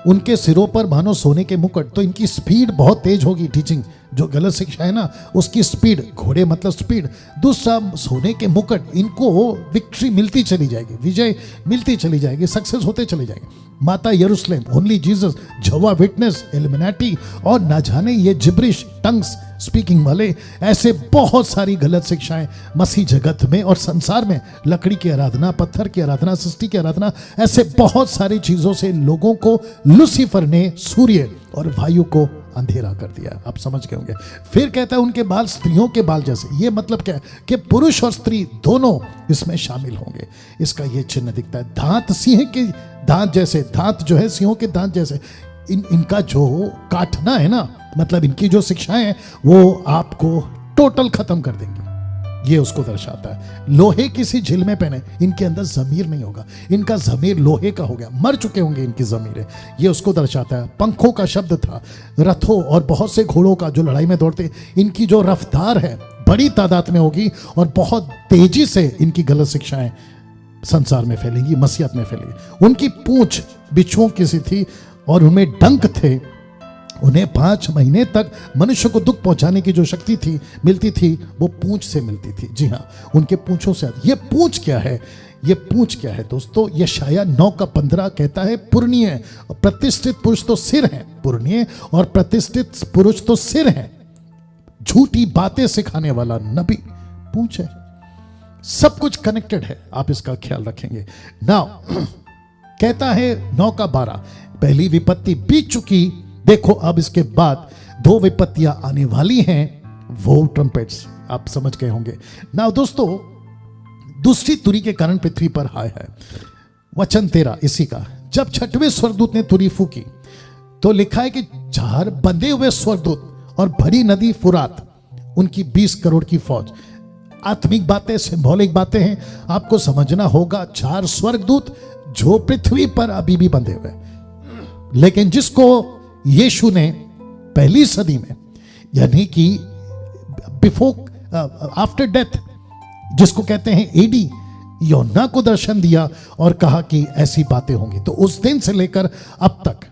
उनके सिरों पर मानो सोने के मुकुट। तो इनकी स्पीड बहुत तेज होगी। टीचिंग जो गलत शिक्षा है ना, उसकी स्पीड, घोड़े मतलब स्पीड। दूसरा, सोने के मुकुट, इनको विक्ट्री मिलती चली जाएगी, विजय मिलती चली जाएगी, सक्सेस होते चले जाएंगे। माता यरूशलेम, ओनली जीसस, जवा विटनेस, एलिमिनेटी और ना जाने ये जिब्रिश टंग्स स्पीकिंग वाले, ऐसे बहुत सारी गलत शिक्षाएं मसीह जगत में और संसार में। लकड़ी की आराधना, पत्थर की आराधना, सृष्टि की आराधना, ऐसे बहुत सारी चीजों से लोगों को लूसीफर ने सूर्य और वायु को अंधेरा कर दिया। आप समझ गए होंगे। फिर कहता है उनके बाल स्त्रियों के बाल जैसे। ये मतलब क्या है कि पुरुष और स्त्री दोनों इसमें शामिल होंगे। इसका ये चिन्ह दिखता है। दांत सिंह के दांत जैसे, दांत जो है सिंहों के दांत जैसे। इनका जो काटना है ना, मतलब इनकी जो शिक्षाएं हैं वो आपको टोटल खत्म कर देंगी। ये उसको दर्शाता है। लोहे किसी झील में पहने, इनके अंदर जमीर नहीं होगा, इनका जमीर लोहे का हो गया, मर चुके होंगे इनकी जमीरें। ये उसको दर्शाता है। पंखों का शब्द था, रथों और बहुत से घोड़ों का जो लड़ाई में दौड़ते, इनकी जो रफ्तार है बड़ी तादाद में होगी और बहुत तेजी से इनकी गलत शिक्षाएं संसार में फैलेंगी, मसीहत में फैलेंगी। उनकी पूंछ बिच्छुओं की सी थी और उनमें डंक थे। उन्हें 5 महीने तक मनुष्य को दुख पहुंचाने की जो शक्ति थी, मिलती थी, वो पूंछ से मिलती थी। जी हाँ, उनके पूंछों से। ये पूंछ क्या है? ये पूंछ क्या है दोस्तों? यशायाह 9:15 कहता है, पुरनीय और प्रतिष्ठित पुरुष तो सिर है, पुरनीय और प्रतिष्ठित पुरुष तो सिर है, झूठी बातें सिखाने वाला नबी पूंछ है। सब कुछ कनेक्टेड है, आप इसका ख्याल रखेंगे। नाउ कहता है 9:12, पहली विपत्ति बीत चुकी, देखो अब इसके बाद 2 विपत्तियां आने वाली हैं, वो ट्रम्पेट्स। आप समझ गए होंगे। ना दोस्तों, दूसरी तुरी के कारण पृथ्वी पर हाय है। वचन 13 इसी का। जब 6वें स्वर्गदूत ने तुरी फूकी तो लिखा है कि 4 बंधे हुए स्वर्गदूत और बड़ी नदी फुरात, उनकी 20 करोड़ की फौज। आत्मिक बातें, सिंबॉलिक बातें हैं, आपको समझना होगा। 4 स्वर्गदूत जो पृथ्वी पर अभी भी बंधे हुए, लेकिन जिसको यीशु ने पहली सदी में, यानी कि बिफोर आफ्टर डेथ, जिसको कहते हैं एडी, यूहन्ना को दर्शन दिया और कहा कि ऐसी बातें होंगी। तो उस दिन से लेकर अब तक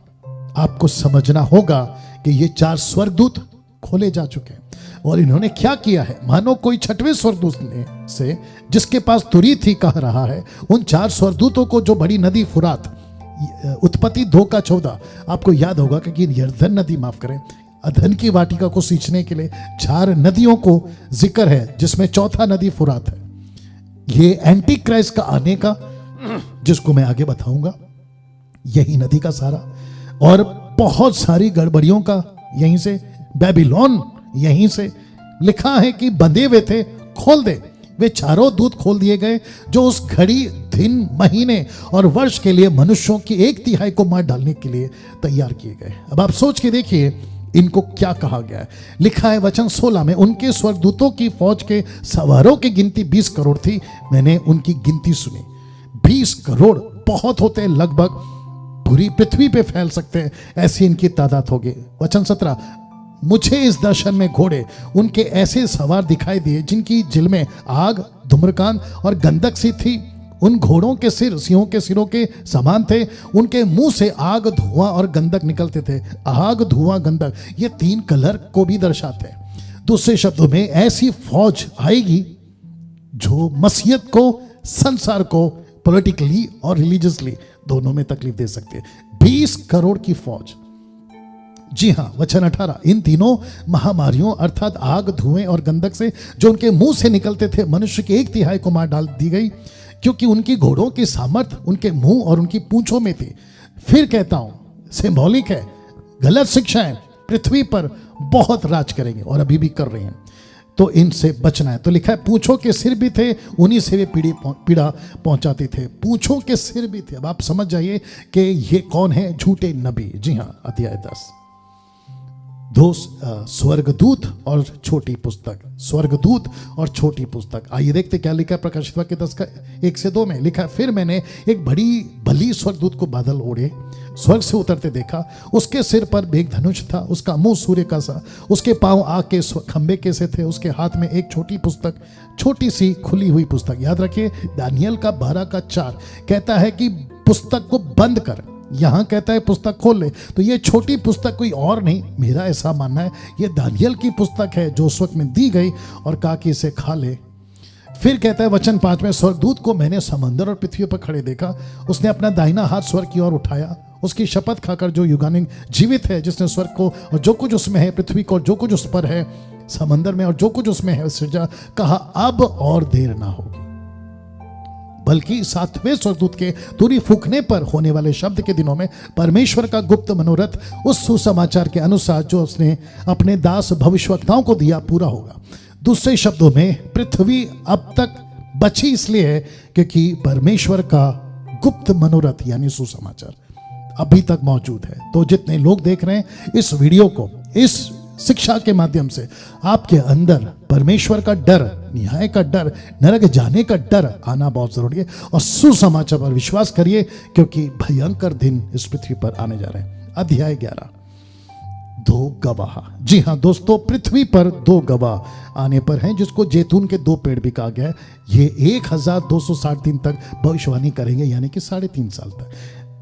आपको समझना होगा कि ये 4 स्वर्गदूत खोले जा चुके हैं। और इन्होंने क्या किया है? मानो कोई 6वें स्वर्गदूत ने से, जिसके पास तुरी थी, कह रहा है उन 4 स्वर्गदूतों को जो बड़ी नदी फुरात, उत्पत्ति 2:14, आपको याद होगा कि यरदन नदी, माफ करें, अदन की वाटिका को सींचने के लिए 4 नदियों को जिक्र है, जिसमें चौथा नदी फुरात है। ये एंटी क्राइस्ट का आने का, जिसको मैं आगे बताऊंगा, यही नदी का सारा। और बहुत सारी गड़बड़ियों का यहीं से, बेबीलोन यहीं से। लिखा है कि बंधे हुए थे, खोल दे। वे चारों दूत खोल दिए गए जो उस घड़ी, दिन, महीने और वर्ष के लिए मनुष्यों की 1/3 को मार डालने के लिए तैयार किए गए। अब आप सोच के देखिए इनको क्या कहा गया है। लिखा है वचन 16 में, उनके स्वर्गदूतों की फौज के सवारों की गिनती 20 करोड़ थी। मैंने उनकी गिनती सुनी, 20 करोड़ बहुत होते हैं, लगभग पूरी पृथ्वी पे फैल सकते हैं, ऐसी इनकी तादाद होगी। वचन 17, मुझे इस दर्शन में घोड़े उनके ऐसे सवार दिखाई दिए जिनकी जिल में आग, धूम्रकान और गंधक सी थी। उन घोड़ों के सिर सिंहों के सिरों के समान थे। उनके मुंह से आग, धुआं और गंधक निकलते थे। आग, धुआं, गंधक, ये 3 कलर को भी दर्शाते हैं। दूसरे शब्दों में, ऐसी फौज आएगी जो मसीहत को, संसार को पॉलिटिकली और रिलीजियसली दोनों में तकलीफ दे सकती है। 20 करोड़ की फौज। जी हां, वचन 18, इन तीनों महामारियों अर्थात आग, धुएं और गंधक से जो उनके मुंह से निकलते थे, मनुष्य की 1/3 को मार डाल दी गई, क्योंकि उनकी घोड़ों की सामर्थ उनके मुंह और उनकी पूंछों में थी। फिर कहता हूं, सिंबॉलिक है। गलत शिक्षाएं पृथ्वी पर बहुत राज करेंगे और अभी भी कर रही हैं, तो इनसे बचना है। तो लिखा है पूंछों के सिर भी थे, उन्हीं से वे पीड़ा पहुंचाते थे। पूंछों के सिर भी थे। अब आप समझ जाइए कि ये कौन है? झूठे नबी। जी हां, अध्याय 10। दो स्वर्गदूत और छोटी पुस्तक, स्वर्गदूत और छोटी पुस्तक। आइए देखते क्या लिखा है प्रकाशित वाक्य 10 का 1 से 2 में लिखा है, फिर मैंने एक बड़ी भली स्वर्गदूत को बादल ओढ़े स्वर्ग से उतरते देखा। उसके सिर पर मेघधनुष था, उसका मुंह सूर्य का सा, उसके पांव आग के खंबे के से थे, उसके हाथ में एक छोटी पुस्तक, छोटी सी खुली हुई पुस्तक। याद रखिए दानियल का 12 का 4 कहता है कि पुस्तक को बंद कर, यहां कहता है पुस्तक खोल ले। तो ये छोटी पुस्तक कोई और नहीं, मेरा ऐसा मानना है ये दानियल की पुस्तक है जो उस वक्त में दी गई और कहा कि इसे खा ले। फिर कहता है वचन 5 में, स्वर्गदूत को मैंने समंदर और पृथ्वी पर खड़े देखा, उसने अपना दाहिना हाथ स्वर्ग की ओर उठाया, उसकी शपथ खाकर जो युगानुग जीवित है, जिसने स्वर्ग को और जो कुछ उसमें है, पृथ्वी को और जो कुछ उस पर है, समंदर में और जो कुछ उसमें है सृजा, कहा अब और देर ना होगी, बल्कि 7वें स्वर्गदूत के तुरी फूंकने पर होने वाले शब्द के दिनों में परमेश्वर का गुप्त मनोरथ उस सुसमाचार के अनुसार जो उसने अपने दास भविष्यवक्ताओं को दिया पूरा होगा। दूसरे शब्दों में पृथ्वी अब तक बची इसलिए है क्योंकि परमेश्वर का गुप्त मनोरथ यानी सुसमाचार अभी तक मौजूद है। तो जितने लोग देख रहे हैं इस वीडियो को, इस शिक्षा के माध्यम से आपके अंदर परमेश्वर का डर, न्याय का डर, नरक जाने का डर आना बहुत जरूरी है। और सुसमाचार पर विश्वास करिए क्योंकि भयंकर दिन इस पृथ्वी पर आने जा रहे हैं। अध्याय 11, 2 गवाह। जी हां दोस्तों, पृथ्वी पर 2 गवाह आने पर हैं जिसको जैतून के 2 पेड़ भी कहा गया है। ये 1260 दिन तक भविष्यवाणी करेंगे, यानी कि 3.5 साल तक।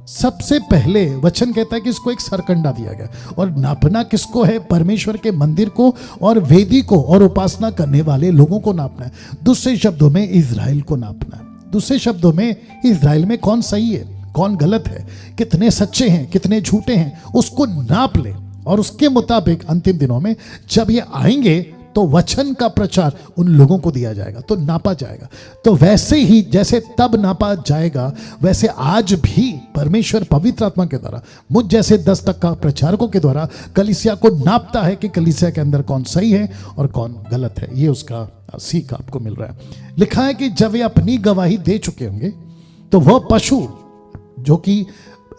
सबसे पहले वचन कहता है कि इसको एक सरकंडा दिया गया और नापना किसको है? परमेश्वर के मंदिर को और वेदी को और उपासना करने वाले लोगों को नापना है। दूसरे शब्दों में इजराइल को नापना है। दूसरे शब्दों में इजराइल में कौन सही है, कौन गलत है, कितने सच्चे हैं, कितने झूठे हैं, उसको नाप ले। और उसके मुताबिक अंतिम दिनों में जब ये आएंगे तो वचन का प्रचार उन लोगों को दिया जाएगा, तो नापा जाएगा। तो वैसे ही जैसे तब नापा जाएगा वैसे आज भी परमेश्वर पवित्र आत्मा के द्वारा मुझ जैसे 10% प्रचारकों के द्वारा कलीसिया को नापता है कि कलीसिया के अंदर कौन सही है और कौन गलत है। ये उसका सीख आपको मिल रहा है। लिखा है कि जब वे अपनी गवाही दे चुके होंगे तो वह पशु जो कि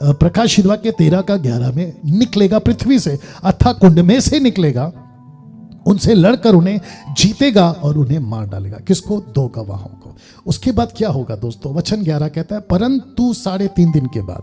प्रकाशित वाक्य 13 का 11 में निकलेगा पृथ्वी से, अथवा कुंड में से निकलेगा, उनसे लड़कर उन्हें जीतेगा और उन्हें मार डालेगा। किसको? 2 गवाहों को। उसके बाद क्या होगा दोस्तों? वचन 11 कहता है, परंतु 3.5 दिन के बाद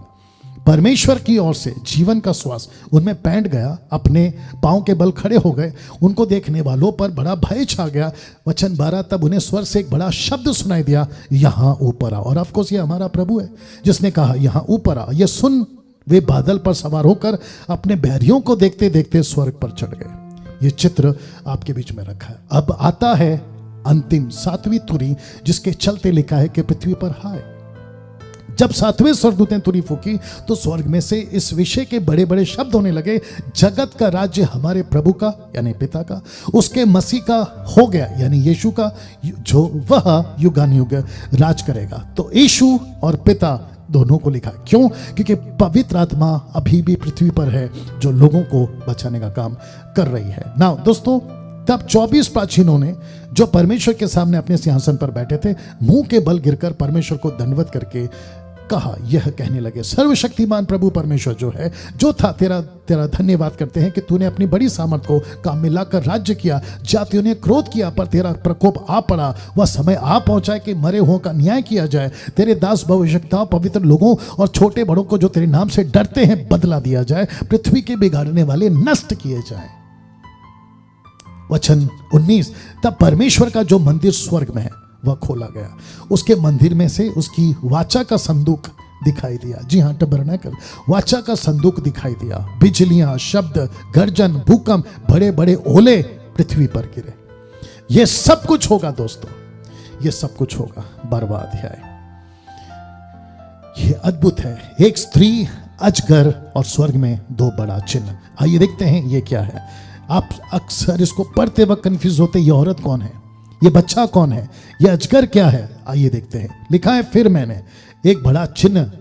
परमेश्वर की ओर से जीवन का श्वास उनमें पैंट गया, अपने पांव के बल खड़े हो गए, उनको देखने वालों पर बड़ा भय छा गया। वचन 12, तब उन्हें स्वर से एक बड़ा शब्द सुनाई दिया, यहां ऊपर आओ। और ऑफकोर्स ये हमारा प्रभु है जिसने कहा यहां ऊपर आओ। ये सुन वे बादल पर सवार होकर अपने बैरियों को देखते देखते स्वर्ग पर चढ़ गए। ये चित्र आपके बीच में रखा है। अब आता है अंतिम 7वीं तुरी, जिसके चलते लिखा है कि पृथ्वी पर हाय। जब 7वें स्वर्गदूत ने तुरी फूकी तो स्वर्ग में से इस विषय के बड़े बड़े शब्द होने लगे, जगत का राज्य हमारे प्रभु का यानी पिता का, उसके मसीह का हो गया यानी यीशु का, जो वह युगानुयुग राज करेगा। तो यीशु और पिता दोनों को लिखा। क्यों? क्योंकि पवित्र आत्मा अभी भी पृथ्वी पर है जो लोगों को बचाने का काम कर रही है। ना दोस्तों, तब 24 प्राचीनों ने जो परमेश्वर के सामने अपने सिंहासन पर बैठे थे मुंह के बल गिरकर परमेश्वर को दंडवत करके कहा, यह कहने लगे, सर्वशक्तिमान प्रभु परमेश्वर जो है, जो था, तेरा धन्यवाद करते हैं कि तूने अपनी बड़ी सामर्थ को काम में लाकर राज्य किया। जातियों ने क्रोध किया पर तेरा प्रकोप आ पड़ा। वह समय आ पहुंचा है कि मरे हुओं का न्याय किया जाए। तेरे दास भविष्यवक्ताओं, पवित्र लोगों और छोटे बड़ों को जो तेरे नाम से डरते हैं बदला दिया जाए। पृथ्वी के बिगाड़ने वाले नष्ट किए जाए। वचन 19, तब परमेश्वर का जो मंदिर स्वर्ग में है वह खोला गया। उसके मंदिर में से उसकी वाचा का संदूक दिखाई दिया। जी हां, टबरनेकल, वाचा का संदूक दिखाई दिया। बिजलियां, शब्द, गर्जन, भूकंप, बड़े बड़े ओले पृथ्वी पर गिरे। यह सब कुछ होगा दोस्तों, यह सब कुछ होगा। 12वां अध्याय, यह अद्भुत है। एक स्त्री, अजगर और स्वर्ग में 2 बड़ा चिन्ह। आइए देखते हैं ये क्या है। आप अक्सर इसको पढ़ते वक्त कंफ्यूज होते, ये औरत कौन है, ये बच्चा कौन है, ये अजगर क्या है। आइए देखते हैं। लिखा है, फिर मैंने एक बड़ा चिन्ह,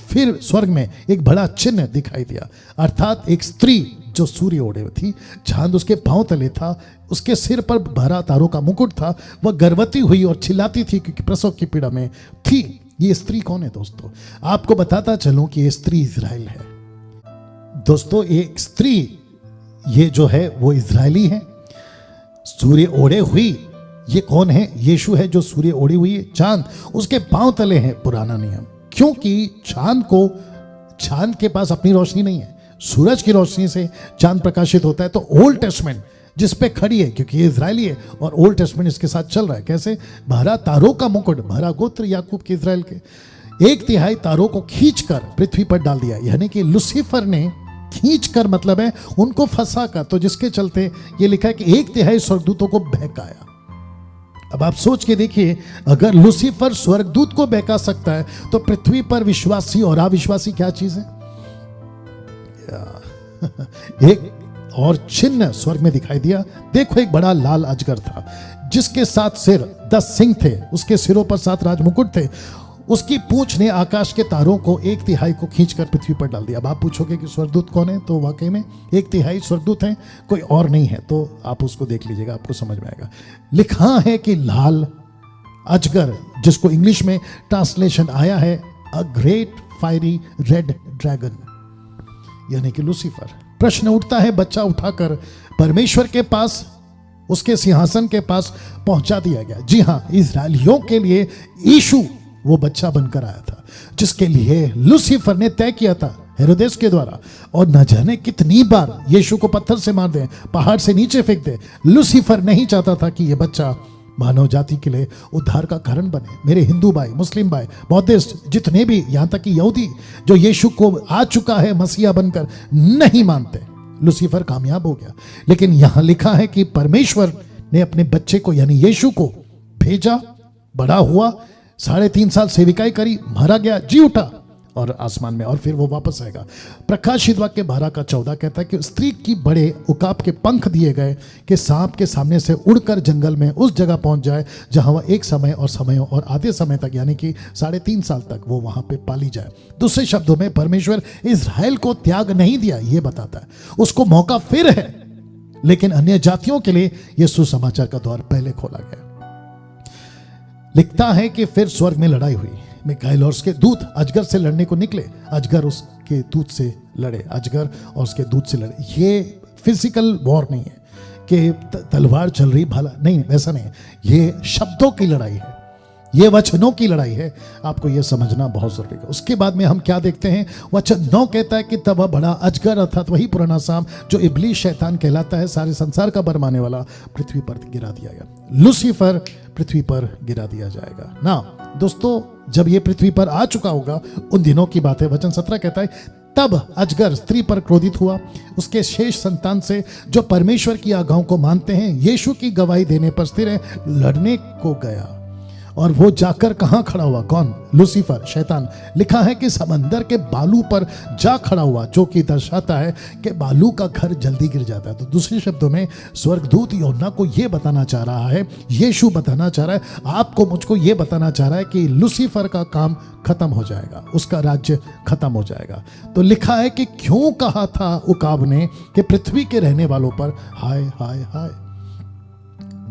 फिर स्वर्ग में एक बड़ा चिन्ह दिखाई दिया, अर्थात एक स्त्री जो सूर्य ओढ़े हुई थी, चांद उसके पांव तले था, उसके सिर पर 12 तारों का मुकुट था। वह गर्भवती हुई और चिल्लाती थी क्योंकि प्रसव की पीड़ा में थी। ये स्त्री कौन है दोस्तों? आपको बताता चलूं कि ये स्त्री इजराइल है। दोस्तों, एक स्त्री ये जो है वो इजरायली है, सूर्य ओढ़े हुई, ये कौन है? यीशु है जो सूर्य ओढ़ी हुई है। चांद उसके पांव तले है, पुराना नियम, क्योंकि चांद के पास अपनी रोशनी नहीं है, सूरज की रोशनी से चांद प्रकाशित होता है। तो ओल्ड टेस्टमेंट जिस पे खड़ी है, क्योंकि ये इजरायली है और ओल्ड टेस्टमेंट इसके साथ चल रहा है। कैसे? 12 तारों का मुकुट, 12 गोत्र याकूब के इजराइल के, 1/3 तारों को खींचकर पृथ्वी पर डाल दिया, यानी कि लूसीफर ने खींचकर, मतलब है उनको फंसा कर। तो जिसके चलते ये लिखा है कि 1/3 स्वर्गदूतों को बहकाया। अब आप सोच के देखिए, अगर लूसीफर स्वर्गदूत को बहका सकता है तो पृथ्वी पर विश्वासी और अविश्वासी क्या चीज है? एक और चिन्ह स्वर्ग में दिखाई दिया। देखो, एक बड़ा लाल अजगर था जिसके 7 सिर 10 सिंग थे, उसके सिरों पर 7 राजमुकुट थे। उसकी पूंछ ने आकाश के तारों को 1/3 को खींचकर पृथ्वी पर डाल दिया। अब आप पूछोगे कि स्वर्गदूत कौन है? तो वाकई में 1/3 स्वर्गदूत हैं, कोई और नहीं है। तो आप उसको देख लीजिएगा, आपको समझ में आएगा। लिखा है कि लाल अजगर, जिसको इंग्लिश में ट्रांसलेशन आया है a great fiery red dragon, यानी कि लूसीफर। प्रश्न उठता है, बच्चा उठाकर परमेश्वर के पास, उसके सिंहासन के पास पहुंचा दिया गया। जी हां, इजरायलियों के लिए यीशु वो बच्चा बनकर आया था, जिसके लिए लूसीफर ने तय किया था हेरोदेस के द्वारा। और न जाने कितनी बार यीशु को पत्थर से मार दें, पहाड़ से नीचे फेंक दे, लूसीफर नहीं चाहता था कि यह बच्चा मानव जाति के लिए उद्धार का कारण बने। मेरे हिंदू भाई, मुस्लिम भाई, बौद्धिस्ट, जितने भी, यहां तक कि यहूदी जो यीशु को आ चुका है मसीहा बनकर, नहीं मानते। लूसीफर कामयाब हो गया। लेकिन यहां लिखा है कि परमेश्वर ने अपने बच्चे को, यानी यीशु को भेजा, बड़ा हुआ, 3.5 साल सेविकाई करी, मारा गया, जी उठा और आसमान में, और फिर वो वापस आएगा। प्रकाशित वाक्य 12:14 कहता है कि स्त्री की बड़े उकाब के पंख दिए गए कि सांप के सामने से उड़कर जंगल में उस जगह पहुंच जाए जहां वह एक समय और समयों और आधे समय तक, यानी कि 3.5 साल तक वो वहां पे पाली जाए। दूसरे शब्दों में, परमेश्वर इजराइल को त्याग नहीं दिया, ये बताता है। उसको मौका फिर है, लेकिन अन्य जातियों के लिए यह सुसमाचार का द्वार पहले खोला गया। लिखता है कि फिर स्वर्ग में लड़ाई हुई। मिकाएल और उसके दूत अजगर से लड़ने को निकले, अजगर उसके दूत से लड़े, अजगर और उसके दूत से लड़े। ये फिजिकल वॉर नहीं है कि तलवार चल रही भला, नहीं, वैसा नहीं है। ये शब्दों की लड़ाई है, ये वचनों की लड़ाई है। आपको यह समझना बहुत जरूरी है। उसके बाद में हम क्या देखते हैं? वचन 9 कहता है कि तब वह बड़ा अजगर, अर्थात वही पुराना सांप जो इब्लीस शैतान कहलाता है, सारे संसार का बरमाने वाला, पृथ्वी पर गिरा दिया गया। लूसीफर पृथ्वी पर गिरा दिया जाएगा ना। दोस्तों, जब ये पृथ्वी पर आ चुका होगा, उन दिनों की बात है। वचन 17 कहता है, तब अजगर स्त्री पर क्रोधित हुआ, उसके शेष संतान से जो परमेश्वर की आज्ञाओं को मानते हैं, यीशु की गवाही देने पर स्थिर है, लड़ने को गया। और वो जाकर कहां खड़ा हुआ? कौन? लूसीफर, शैतान। लिखा है कि समंदर के बालू पर जा खड़ा हुआ, जो कि दर्शाता है कि बालू का घर जल्दी गिर जाता है। तो दूसरे शब्दों में, स्वर्गदूत यूहन्ना को यह बताना चाह रहा है, यीशु बताना चाह रहा है, आपको, मुझको यह बताना चाह रहा है कि लूसीफर का काम खत्म हो जाएगा, उसका राज्य खत्म हो जाएगा। तो लिखा है कि क्यों कहा था उकाब ने कि पृथ्वी के रहने वालों पर हाय हाय हाय,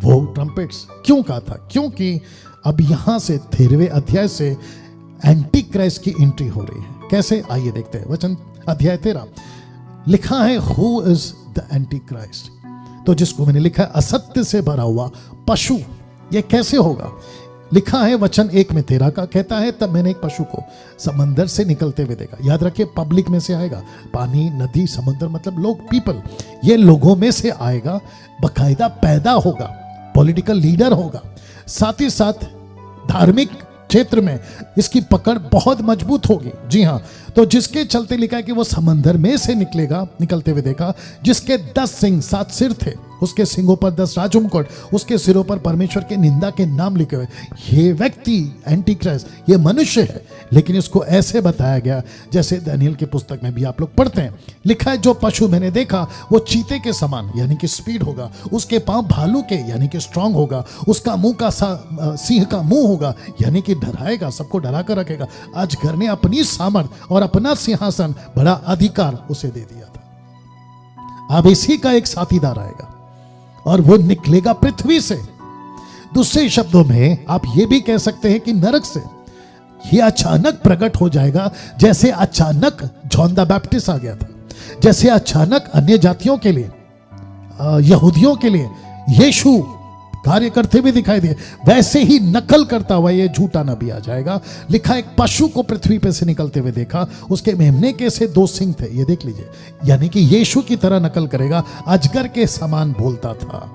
वो ट्रम्पेट्स क्यों कहा था? क्योंकि अब यहां से 13वें अध्याय से एंटी क्राइस्ट की एंट्री हो रही है। कैसे? आइए देखते हैं। वचन अध्याय 13 लिखा है, who is the anti Christ? तो जिसको मैंने लिखा है असत्य से भरा हुआ पशु। ये कैसे होगा? लिखा है वचन 1 में 13 का, कहता है, तब मैंने एक पशु को समंदर से निकलते हुए देखा। याद रखिए, पब्लिक में से आएगा। पानी, नदी, समंदर, मतलब लोग, पीपल, ये लोगों में से आएगा, बकायदा पैदा होगा, पॉलिटिकल लीडर होगा, साथ ही साथ धार्मिक क्षेत्र में इसकी पकड़ बहुत मजबूत होगी। जी हां, तो जिसके चलते लिखा है कि वो समंदर में से निकलेगा, निकलते हुए देखा, जिसके 10 सिंग 7 सिर थे, उसके सिंगों पर 10 राजमुकुट, उसके सिरों पर परमेश्वर के निंदा के नाम लिखे हुए। ये व्यक्ति एंटी क्राइस्ट, ये मनुष्य है, लेकिन इसको ऐसे बताया गया जैसे दानियल की पुस्तक में भी आप लोग पढ़ते हैं। लिखा है, जो पशु मैंने देखा वो चीते के समान, यानी कि स्पीड होगा, उसके पांव भालू के, यानी कि स्ट्रांग होगा, उसका मुंह का सिंह का मुंह होगा, यानी कि डराएगा, सबको डरा कर रखेगा। अजगर ने अपनी सामर्थ और अपना सिंहासन, बड़ा अधिकार उसे दे दिया था। अब इसी का एक साथीदार आएगा और वो निकलेगा पृथ्वी से। दूसरे शब्दों में आप ये भी कह सकते हैं कि नरक से ये अचानक प्रकट हो जाएगा, जैसे अचानक जॉन द बैप्टिस्ट आ गया था, जैसे अचानक अन्य जातियों के लिए यहूदियों के लिए यीशु कार्य करते हुए दिखाई दिए, वैसे ही नकल करता हुआ ये झूठा नबी आ जाएगा। लिखा एक पशु को पृथ्वी पे से निकलते हुए देखा, उसके मेमने के से 2 सिंग थे। ये देख लीजिए, यानी कि यीशु की तरह नकल करेगा, अजगर के समान बोलता था।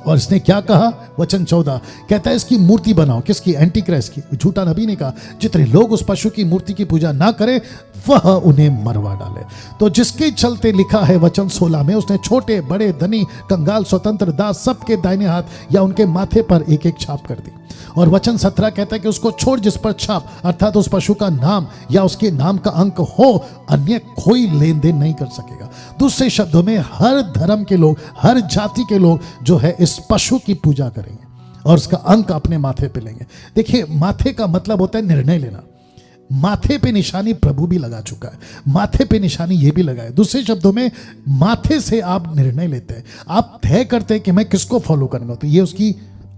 और इसने क्या कहा, वचन 14 कहता है इसकी मूर्ति बनाओ। किसकी? एंटी क्राइस्ट की। झूठा नबी ने कहा जितने लोग उस पशु की मूर्ति की पूजा ना करें वह उन्हें मरवा डाले। तो जिसके चलते लिखा है वचन 16 में, उसने छोटे बड़े धनी कंगाल स्वतंत्र दास सबके दाहिने हाथ या उनके माथे पर एक एक छाप कर दी। और वचन 17 कहता है कि उसको छोड़ जिस पर छाप अर्थात उस पशु का नाम या उसके नाम का अंक हो, अन्य कोई लेन देन नहीं कर सकेगा। दूसरे शब्दों में हर धर्म के लोग, हर जाति के लोग जो है इस पशु की पूजा करेंगे और उसका अंक अपने माथे पे लेंगे। देखिए, माथे का मतलब होता है निर्णय लेना। माथे पे निशानी प्रभु भी लगा चुका है, माथे पे निशानी ये भी लगाए। दूसरे शब्दों में माथे से आप निर्णय लेते हैं, आप तय करते हैं कि मैं किसको फॉलो करूंगा। तो ये उसकी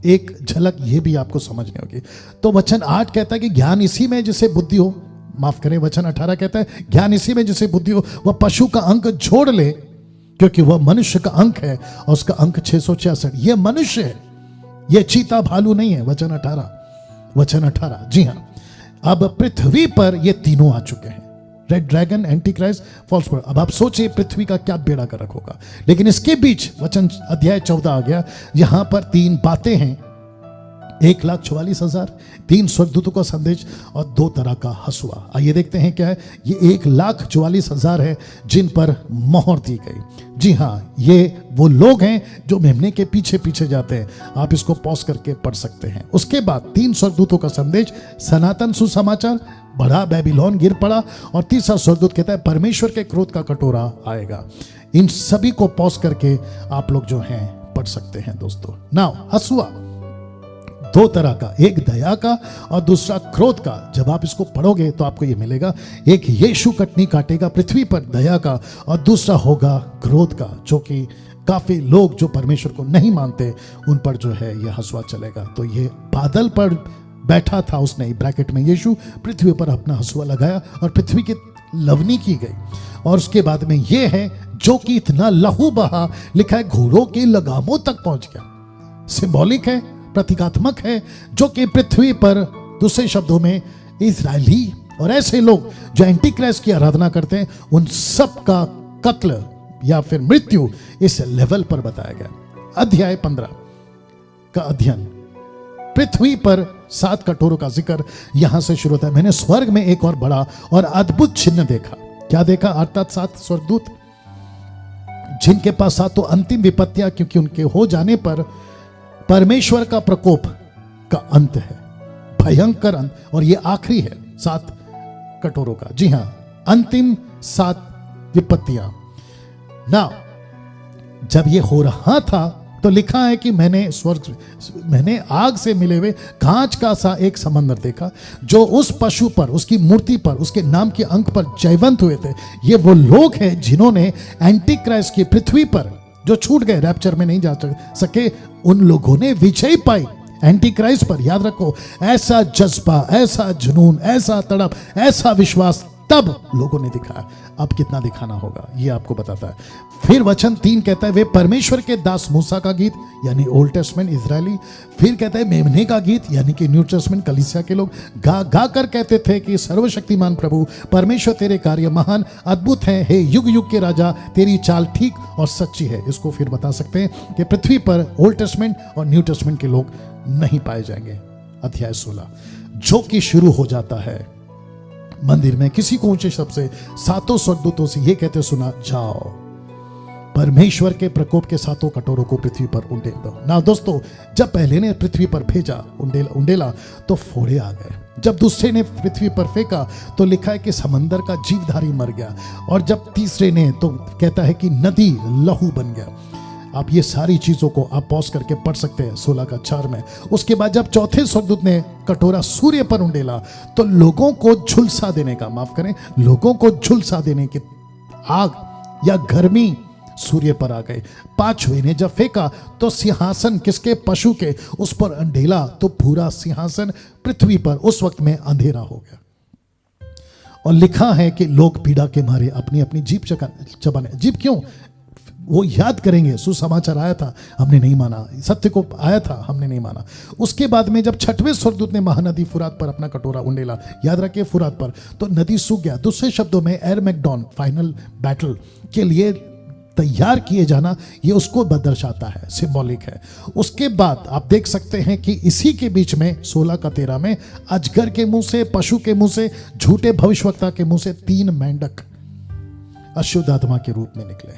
एक झलक ये भी आपको समझनी होगी। तो वचन 8 कहता है कि ज्ञान इसी में जिसे बुद्धि हो, माफ करें वचन 18 कहता है ज्ञान इसी में जिसे बुद्धि हो वह पशु का अंक जोड़ ले, क्योंकि वह मनुष्य का अंक है और उसका अंक 666। यह मनुष्य है, यह चीता भालू नहीं है। वचन 18 जी हाँ। अब पृथ्वी पर ये तीनों आ चुके हैं, red dragon, anti Christ, false prophet. अब आप सोचिए पृथ्वी का क्या बेड़ा गर्क होगा। लेकिन इसके बीच वचन अध्याय 14 आ गया, यहां पर 3 बातें हैं, 1,44,000, 3 स्वर्गदूतों का संदेश और 2 तरह का हसुआ। आइए देखते हैं क्या है। ये 1,44,000 है जिन पर मोहर दी गई। जी हाँ, ये वो लोग हैं जो मेमने के पीछे पीछे जाते हैं। आप इसको पॉज करके पढ़ सकते हैं। उसके बाद 3 स्वर्गदूतों का संदेश, सनातन सुसमाचार, बड़ा बेबीलोन गिर पड़ा, और तीसरा स्वर्गदूत कहता है परमेश्वर के क्रोध का कटोरा आएगा। इन सभी को पॉज करके आप लोग जो हैं पढ़ सकते हैं दोस्तों। नाउ हसुआ 2 तरह का, एक दया का और दूसरा क्रोध का। जब आप इसको पढ़ोगे तो आपको ये मिलेगा, एक यीशु कटनी काटेगा पृथ्वी पर दया का, और दूसरा होगा क्रोध का, जो कि काफी लोग जो परमेश्वर को नहीं मानते उन पर जो है यह हसुआ चलेगा। तो ये बादल पर बैठा था उसने, ब्रैकेट में यीशु, पृथ्वी पर अपना हसुआ लगाया और पृथ्वी की लवनी की गई। और उसके बाद में ये है जो कि इतना लहू बहा, लिखा है घोड़ों के लगामों तक पहुंच गया। सिंबॉलिक है, प्रतीकात्मक है, जो कि पृथ्वी पर, दूसरे शब्दों में इजरायली और ऐसे लोग जो एंटी क्राइस्ट की आराधना करते हैं, उन सब का कत्ल या फिर मृत्यु इस लेवल पर बताया गया। अध्याय 15 का अध्ययन, पृथ्वी पर 7 कटोरों का जिक्र यहां से शुरू होता है। मैंने स्वर्ग में एक और बड़ा और अद्भुत चिन्ह देखा। क्या देखा? अर्थात 7 स्वर्गदूत जिनके पास 7 अंतिम विपत्तियां, क्योंकि उनके हो जाने पर परमेश्वर का प्रकोप का अंत है, भयंकर अंत, और ये आखिरी है 7 कटोरों का। जी हां, अंतिम 7 विपत्तियां। ना जब ये हो रहा था तो लिखा है कि मैंने आग से मिले हुए कांच का सा एक समंदर देखा, जो उस पशु पर, उसकी मूर्ति पर, उसके नाम के अंक पर जयवंत हुए थे। ये वो लोग हैं जिन्होंने एंटी क्राइस्ट की पृथ्वी पर जो छूट गए, रैप्चर में नहीं जा सके, उन लोगों ने विजय पाई एंटी क्राइस्ट पर। याद रखो, ऐसा जज्बा, ऐसा जुनून, ऐसा तड़प, ऐसा विश्वास तब लोगों ने दिखाया। अब कितना दिखाना होगा ये आपको बताता है। फिर वचन 3 कहता है वे परमेश्वर के दास मूसा का गीत, यानी ओल्ड टेस्टमेंट इजरायली। फिर कहता है मेमने का गीत, यानी कि न्यू टेस्टमेंट कलीसिया के लोग गा गा कर कहते थे कि सर्वशक्तिमान प्रभु परमेश्वर तेरे कार्य महान अद्भुत हैं, हे युग युग के राजा तेरी चाल ठीक और सच्ची है। इसको फिर बता सकते हैं कि पृथ्वी पर ओल्ड टेस्टमेंट और न्यू टेस्टमेंट के लोग नहीं पाए जाएंगे। अध्याय 16 जो कि शुरू हो जाता है मंदिर में किसी को ऊंचे शब्द से 7 स्वर्गदूतों से ये कहते सुना, जाओ परमेश्वर के प्रकोप के 7 कटोरों को पृथ्वी पर उंडेल दो। ना दोस्तों, जब पहले ने पृथ्वी पर भेजा उंडेला तो फोड़े आ गए। जब दूसरे ने पृथ्वी पर फेंका तो लिखा है कि समंदर का जीवधारी मर गया। और जब तीसरे ने तो कहता है कि नदी लहू बन गया। आप ये सारी चीजों को आप पॉज करके पढ़ सकते हैं 16 का 4 में। उसके बाद जब चौथे स्वर्गदूत ने कटोरा सूर्य पर उंडेला तो लोगों को झुलसा देने का, माफ करें, लोगों को झुलसा देने की आग या गर्मी सूर्य पर आ गई। 5वें ने जब फेंका तो सिंहासन किसके? पशु के, उस पर अंधेला तो पूरा सिंहासन पृथ्वी पर उस वक्त में अंधेरा हो गया। और लिखा है कि लोग पीड़ा के मारे अपनी अपनी जीभ चबाने। जीभ क्यों? वो याद करेंगे, सुसमाचार आया था हमने नहीं माना, सत्य को आया था हमने नहीं माना। उसके बाद में जब छठवें स्वर्गदूत ने महानदी फुरात पर अपना कटोरा उंडेला, याद रखिए फुरात पर, तो नदी सूख गया। दूसरे शब्दों में एरमैगडोन, फाइनल बैटल के लिए तैयार किए जाना, ये उसको दर्शाता है, सिंबॉलिक है। उसके बाद आप देख सकते हैं कि इसी के बीच में 16 का 13 में अजगर के मुंह से, पशु के मुंह से, झूठे भविष्यवक्ता के मुंह से 3 मेंढक अशुद्ध आत्मा के रूप में निकले,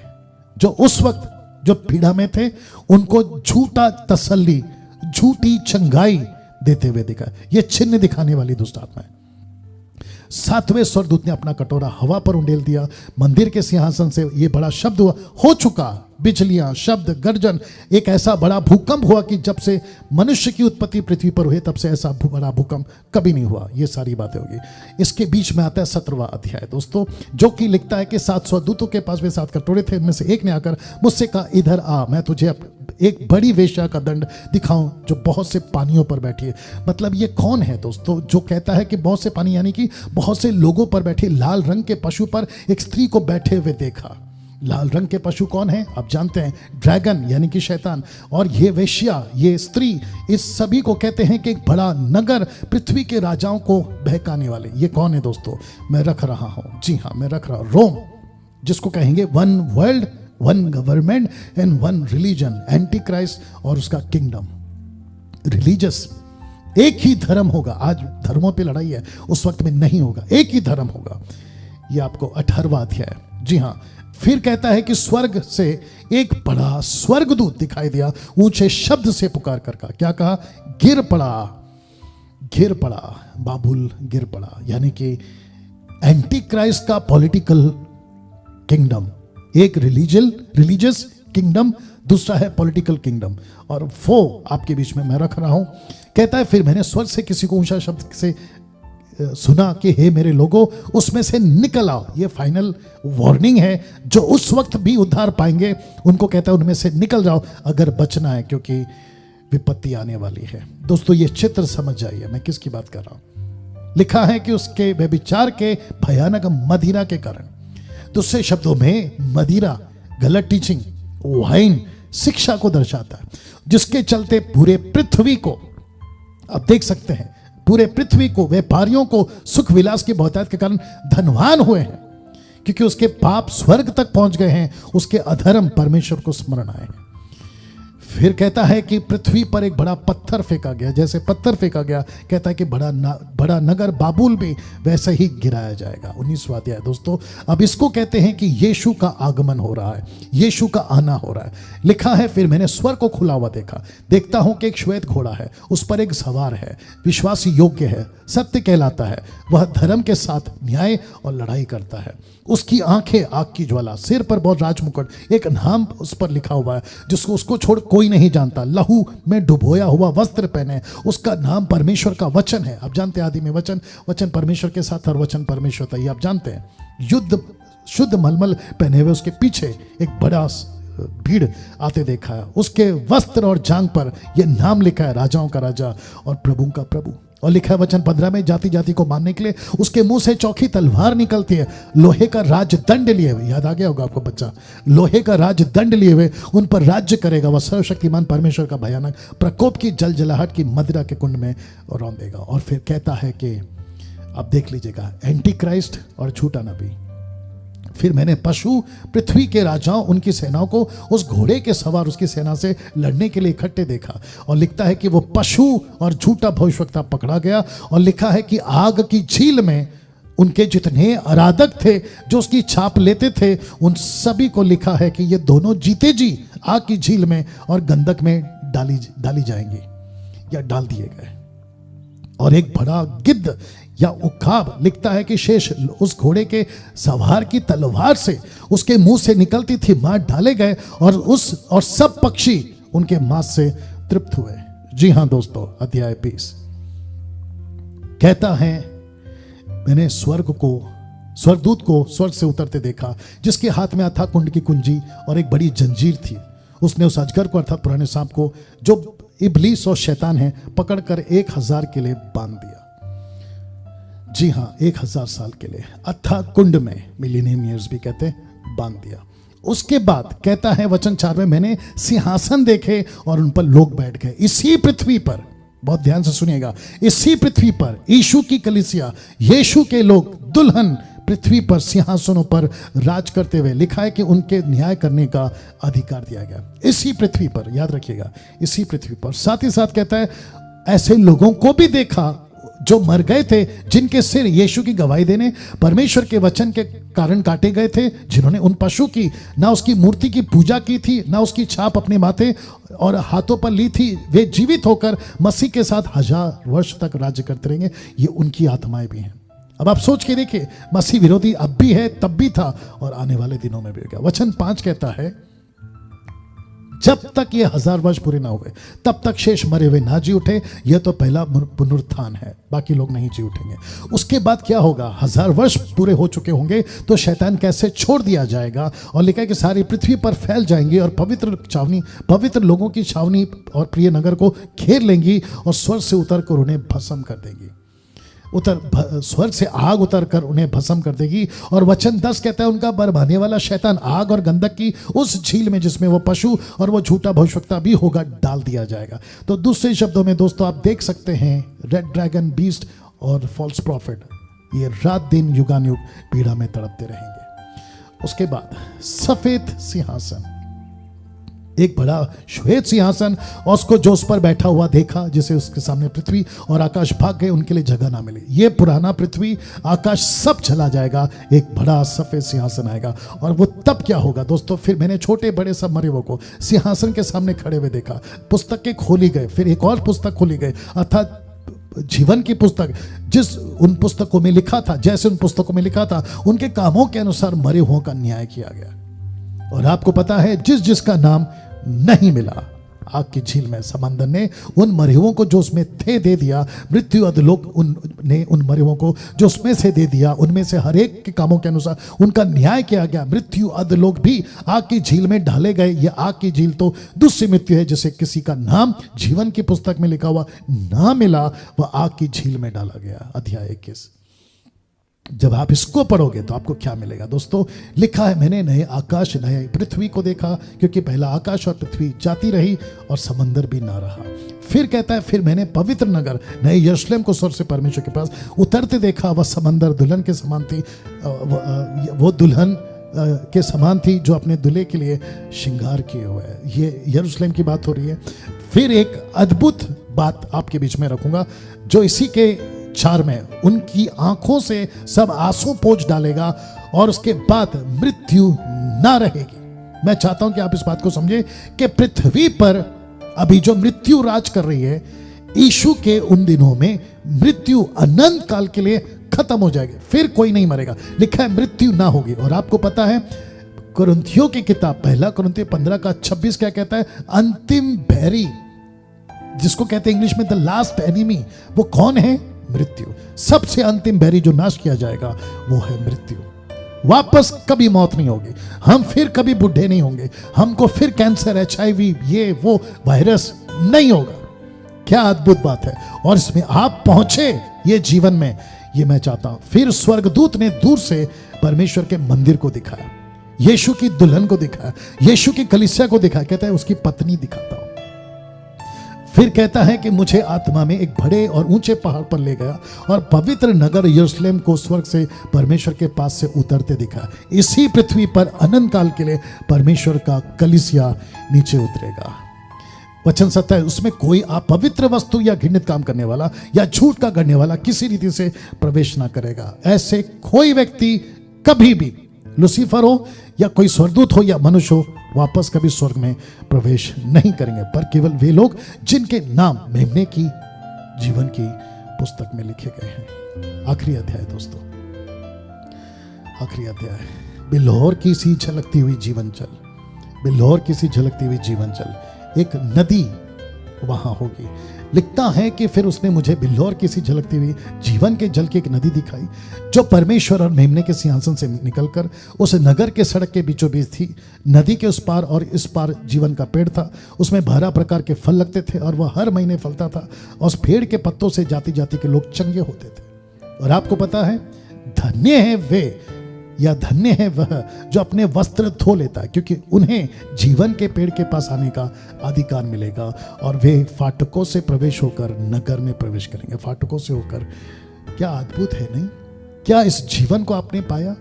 जो उस वक्त जो पीड़ा में थे उनको झूठा तसल्ली, झूठी चंगाई देते हुए दिखा। ये चिन्ह दिखाने वाली दुष्ट आत्मा है। 7वें स्वर्गदूत ने अपना कटोरा हवा पर उंडेल दिया। मंदिर के सिंहासन से ये बड़ा शब्द हुआ, हो चुका। बिजलियां, शब्द, गर्जन, एक ऐसा बड़ा भूकंप हुआ कि जब से मनुष्य की उत्पत्ति पृथ्वी पर हुई तब से ऐसा बड़ा भूकंप कभी नहीं हुआ। ये सारी बातें होगी। इसके बीच में आता है 17वां अध्याय दोस्तों, जो कि लिखता है कि 7 स्वर्गदूतों के पास वे 7 कटोरे थे, इनमें से एक ने आकर मुझसे कहा, इधर आ, मैं तुझे एक बड़ी वेश्या का दंड दिखाऊं जो बहुत से पानियों पर बैठी है। मतलब ये कौन है दोस्तों जो कहता है कि बहुत से पानी, यानी कि बहुत से लोगों पर बैठे। लाल रंग के पशु पर एक स्त्री को बैठे हुए देखा। लाल रंग के पशु कौन है आप जानते हैं, ड्रैगन यानी कि शैतान। और ये वेश्या, ये स्त्री, इस सभी को कहते हैं कि एक बड़ा नगर, पृथ्वी के राजाओं को बहकाने वाले। ये कौन है दोस्तों? मैं रख रहा हूं, जी हां मैं रख रहा हूं, रोम, जिसको कहेंगे 1 world, 1 government and 1 religion, anti Christ और उसका किंगडम। रिलीजियस, एक ही धर्म होगा। आज धर्मों पे लड़ाई है, उस वक्त में नहीं होगा, एक ही धर्म होगा। ये आपको 18वां अध्याय, जी हां। फिर कहता है कि स्वर्ग से एक बड़ा स्वर्गदूत दिखाई दिया, ऊंचे शब्द से पुकार कर कहा, क्या कहा? गिर पड़ा, गिर पड़ा, बाबुल गिर पड़ा। यानी कि एंटी क्राइस्ट का पॉलिटिकल किंगडम, एक रिलीजियस किंगडम, दूसरा है पॉलिटिकल किंगडम, और वो आपके बीच में मैं रख रहा हूं। कहता है फिर मैंने स्वर्ग से किसी को ऊंचा शब्द से सुना कि हे मेरे लोगों, उसमें से निकल आओ। ये फाइनल वार्निंग है, जो उस वक्त भी उद्धार पाएंगे उनको कहता है उनमें से निकल जाओ अगर बचना है, क्योंकि विपत्ति आने वाली है। दोस्तों ये चित्र समझ जाइए मैं किसकी बात कर रहा हूं। लिखा है कि उसके व्यभिचार के भयानक मदिरा के कारण, दूसरे शब्दों में मदिरा, गलत टीचिंग, वाइन शिक्षा को दर्शाता है, जिसके चलते पूरे पृथ्वी को, आप देख सकते हैं, पूरे पृथ्वी को, व्यापारियों को सुख विलास की बहुतायत के कारण धनवान हुए हैं, क्योंकि उसके पाप स्वर्ग तक पहुंच गए हैं, उसके अधर्म परमेश्वर को स्मरण आए हैं। फिर कहता है कि पृथ्वी पर एक बड़ा पत्थर फेंका गया, जैसे पत्थर फेंका गया, कहता है कि बड़ा नगर बाबुल भी वैसे ही गिराया जाएगा। 19वां अध्याय दोस्तों। अब इसको कहते हैं कि यीशु का आगमन हो रहा है, यीशु का आना हो रहा है। लिखा है फिर मैंने स्वर्ग को खुला हुआ देखा, देखता हूं कि एक श्वेत घोड़ा है, उस पर एक सवार है, विश्वास योग्य है, सत्य कहलाता है, वह धर्म के साथ न्याय और लड़ाई करता है। उसकी आंखें आग की ज्वाला, सिर पर बहुत राजमुकुट, एक नाम उस पर लिखा हुआ है जिसको उसको छोड़ कोई नहीं जानता, लहू में डुबोया हुआ वस्त्र पहने, उसका नाम परमेश्वर का वचन है। आप जानते हैं आदि में वचन, वचन परमेश्वर के साथ और वचन परमेश्वर था, ये आप जानते हैं। युद्ध शुद्ध मलमल पहने हुए उसके पीछे एक बड़ा भीड़ आते देखा है, उसके वस्त्र और जांघ पर यह नाम लिखा है, राजाओं का राजा और प्रभु का प्रभु। और लिखा है वचन 15 में, जाति जाति को मारने के लिए उसके मुंह से चौखी तलवार निकलती है, लोहे का राजदंड लिए हुए, याद आ गया होगा आपको बच्चा, लोहे का राजदंड लिए हुए उन पर राज्य करेगा। वह सर्वशक्तिमान परमेश्वर का भयानक प्रकोप की जलजलाहट की मदिरा के कुंड में रौंदेगा। और फिर कहता है कि आप देख लीजिएगा, एंटी क्राइस्ट और झूठा नबी। फिर मैंने पशु, पृथ्वी के राजाओं, उनकी सेनाओं को उस घोड़े के सवार उसकी सेना से लड़ने के लिए इकट्ठे देखा। और लिखता है कि वो पशु और झूठा भविष्यवक्ता पकड़ा गया, और लिखा है कि आग की झील में उनके जितने आराधक थे जो उसकी छाप लेते थे, उन सभी को लिखा है कि ये दोनों जीते जी आग की झील में और गंधक में डाली जाएंगी या डाल दिए गए। और एक बड़ा गिद्ध या उखाब, लिखता है कि शेष उस घोड़े के सवार की तलवार से उसके मुंह से निकलती थी मार डाले गए, और सब पक्षी उनके मांस से तृप्त हुए। जी हां दोस्तों, अध्याय 20 कहता है मैंने स्वर्गदूत को स्वर्ग से उतरते देखा, जिसके हाथ में अथाह कुंड की कुंजी और एक बड़ी जंजीर थी। उसने उस अजगर को अर्थात पुराने सांप को, जो इब्लीस और शैतान है, पकड़कर 1000 के लिए बांध दिया। जी हां, 1000 साल के लिए अथाह कुंड में, मिलेनियम ईयर्स भी कहते हैं, बांध दिया। उसके बाद कहता है वचन 4 में, मैंने सिंहासन देखे और उन पर लोग बैठ गए। इसी पृथ्वी पर, बहुत ध्यान से सुनिएगा, इसी पृथ्वी पर यीशु की कलीसिया, यीशु के लोग, दुल्हन पृथ्वी पर सिंहासनों पर राज करते हुए, लिखा है कि उनके न्याय करने का अधिकार दिया गया। इसी पृथ्वी पर, याद रखिएगा, इसी पृथ्वी पर। साथ ही साथ कहता है ऐसे लोगों को भी देखा जो मर गए थे, जिनके सिर यीशु की गवाही देने परमेश्वर के वचन के कारण काटे गए थे, जिन्होंने उन पशु की, ना उसकी मूर्ति की पूजा की थी, ना उसकी छाप अपने माथे और हाथों पर ली थी। वे जीवित होकर मसीह के साथ 1000 वर्ष तक राज्य करते रहेंगे। ये उनकी आत्माएं भी हैं। अब आप सोच के देखिए, मसीह विरोधी अब भी है, तब भी था और आने वाले दिनों में भी होगा। वचन 5 कहता है जब तक ये 1000 वर्ष पूरे ना हुए तब तक शेष मरे हुए ना जी उठे। यह तो पहला पुनरुत्थान है, बाकी लोग नहीं जी उठेंगे। उसके बाद क्या होगा? 1000 वर्ष पूरे हो चुके होंगे तो शैतान कैसे छोड़ दिया जाएगा, और लिखा है कि सारी पृथ्वी पर फैल जाएंगे और पवित्र लोगों की छावनी और प्रिय नगर को घेर लेंगी और स्वर्ग से उतर कर उन्हें भस्म कर देगी। स्वर्ग से आग उतर कर उन्हें भस्म कर देगी। और वचन 10 कहता है उनका बरबाने वाला शैतान आग और गंधक की उस झील में, जिसमें वो पशु और वो झूठा भविष्यवक्ता भी होगा, डाल दिया जाएगा। तो दूसरे शब्दों में दोस्तों आप देख सकते हैं, रेड ड्रैगन, बीस्ट और फॉल्स प्रॉफिट ये रात दिन युगानुयुग पीड़ा में तड़पते रहेंगे। उसके बाद सफेद सिंहासन, एक बड़ा श्वेत सिंहासन, और उसको जो उस पर बैठा हुआ देखा, जिसे उसके सामने पृथ्वी और आकाश भाग गए, उनके लिए जगह ना मिली। ये पुराना पृथ्वी आकाश सब चला जाएगा, एक बड़ा सफेद सिंहासन आएगा। और वो तब क्या होगा दोस्तों? फिर मैंने छोटे बड़े सब मरे हुए को सिंहासन के सामने खड़े हुए देखा। पुस्तकें खोली गए, फिर एक और पुस्तक खोली गई, अर्थात जीवन की पुस्तक। जिस उन पुस्तकों में लिखा था, जैसे उन पुस्तकों में लिखा था, उनके कामों के अनुसार मरे हुओं का न्याय किया गया। और आपको पता है, जिस जिसका नाम नहीं मिला आग की झील में, समंदर ने उन मरे को जो उसमें थे दे दिया। मृत्यु अधोलोक ने उन मरे को जो उसमें से दे दिया, उनमें से हर एक के कामों के अनुसार उनका न्याय किया गया। मृत्यु अधोलोक भी आग की झील में डाले गए। ये आग की झील तो दूसरी मृत्यु है, जिसे किसी का नाम जीवन की पुस्तक में लिखा हुआ ना मिला, वह आग की झील में डाला गया। अध्याय 21। जब आप इसको पढ़ोगे तो आपको क्या मिलेगा दोस्तों? लिखा है, मैंने नए आकाश नए पृथ्वी को देखा, क्योंकि पहला आकाश और पृथ्वी जाती रही और समंदर भी ना रहा। फिर कहता है, फिर मैंने पवित्र नगर नए यरूशलेम को स्वर्ग से परमेश्वर के पास उतरते देखा। वह समंदर दुल्हन के समान थी, वो दुल्हन के समान थी जो अपने दूल्हे के लिए श्रृंगार किए हुए है। ये यरूशलेम की बात हो रही है। फिर एक अद्भुत बात आपके बीच में रखूंगा, जो इसी के 4 में, उनकी आंखों से सब आंसू पोंछ डालेगा और उसके बाद मृत्यु ना रहेगी। मैं चाहता हूं कि आप इस बात को समझें कि पृथ्वी पर अभी जो मृत्यु राज कर रही है, यीशु के उन दिनों में मृत्यु अनंत काल के लिए खत्म हो जाएगी, फिर कोई नहीं मरेगा। लिखा है मृत्यु ना होगी। और आपको पता है, कुरिन्थियों की किताब 1 कुरिन्थियों 15:26 क्या कहता है? अंतिम बैरी, जिसको कहते हैं इंग्लिश में द लास्ट एनिमी, वो कौन है? मृत्यु। सबसे अंतिम बैरी जो नाश किया जाएगा वो है मृत्यु। वापस कभी मौत नहीं होगी, हम फिर कभी बुढ़े नहीं होंगे, हमको फिर कैंसर, HIV, ये वो वायरस नहीं होगा। क्या अद्भुत बात है! और इसमें आप पहुंचे ये जीवन में, ये मैं चाहता हूं। फिर स्वर्गदूत ने दूर से परमेश्वर के मंदिर को दिखाया, यीशु की दुल्हन को दिखाया, यीशु की कलीसिया को दिखाया। कहता है उसकी पत्नी दिखाता हूं। फिर कहता है कि मुझे आत्मा में एक बड़े और ऊंचे पहाड़ पर ले गया और पवित्र नगर यरूशलेम को स्वर्ग से परमेश्वर के पास से उतरते दिखा। इसी पृथ्वी पर अनंत काल के लिए परमेश्वर का कलीसिया नीचे उतरेगा। वचन 27, उसमें कोई अपवित्र वस्तु या घृणित काम करने वाला या झूठ का गढ़ने वाला किसी रीति से प्रवेश ना करेगा। ऐसे कोई व्यक्ति कभी भी, लूसीफर हो या कोई स्वर्गदूत हो या मनुष्य हो, वापस कभी स्वर्ग में प्रवेश नहीं करेंगे, पर केवल वे लोग जिनके नाम मेमने की जीवन की पुस्तक में लिखे गए हैं। आखिरी अध्याय दोस्तों, आखिरी अध्याय, बिल्हौर की सी झलकती हुई जीवन जल, बिल्हौर की सी झलकती हुई जीवन जल, एक नदी वहां होगी। लिखता है कि फिर उसने मुझे बिल्हौर की सी झलकती हुई जीवन के जल की एक नदी दिखाई, जो परमेश्वर और मेमने के सिंहासन से निकलकर उस नगर के सड़क के बीचों बीच थी। नदी के उस पार और इस पार जीवन का पेड़ था, उसमें 12 प्रकार के फल लगते थे और वह हर महीने फलता था, और उस पेड़ के पत्तों से जाति जाति के लोग चंगे होते थे। और आपको पता है, धन्य है वे या धन्य है वह जो अपने वस्त्र धो लेता है, क्योंकि उन्हें जीवन के पेड़ के पास आने का अधिकार मिलेगा और वे फाटकों से प्रवेश होकर नगर में प्रवेश करेंगे। फाटकों से होकर, क्या अद्भुत है नहीं? क्या इस जीवन को आपने पाया?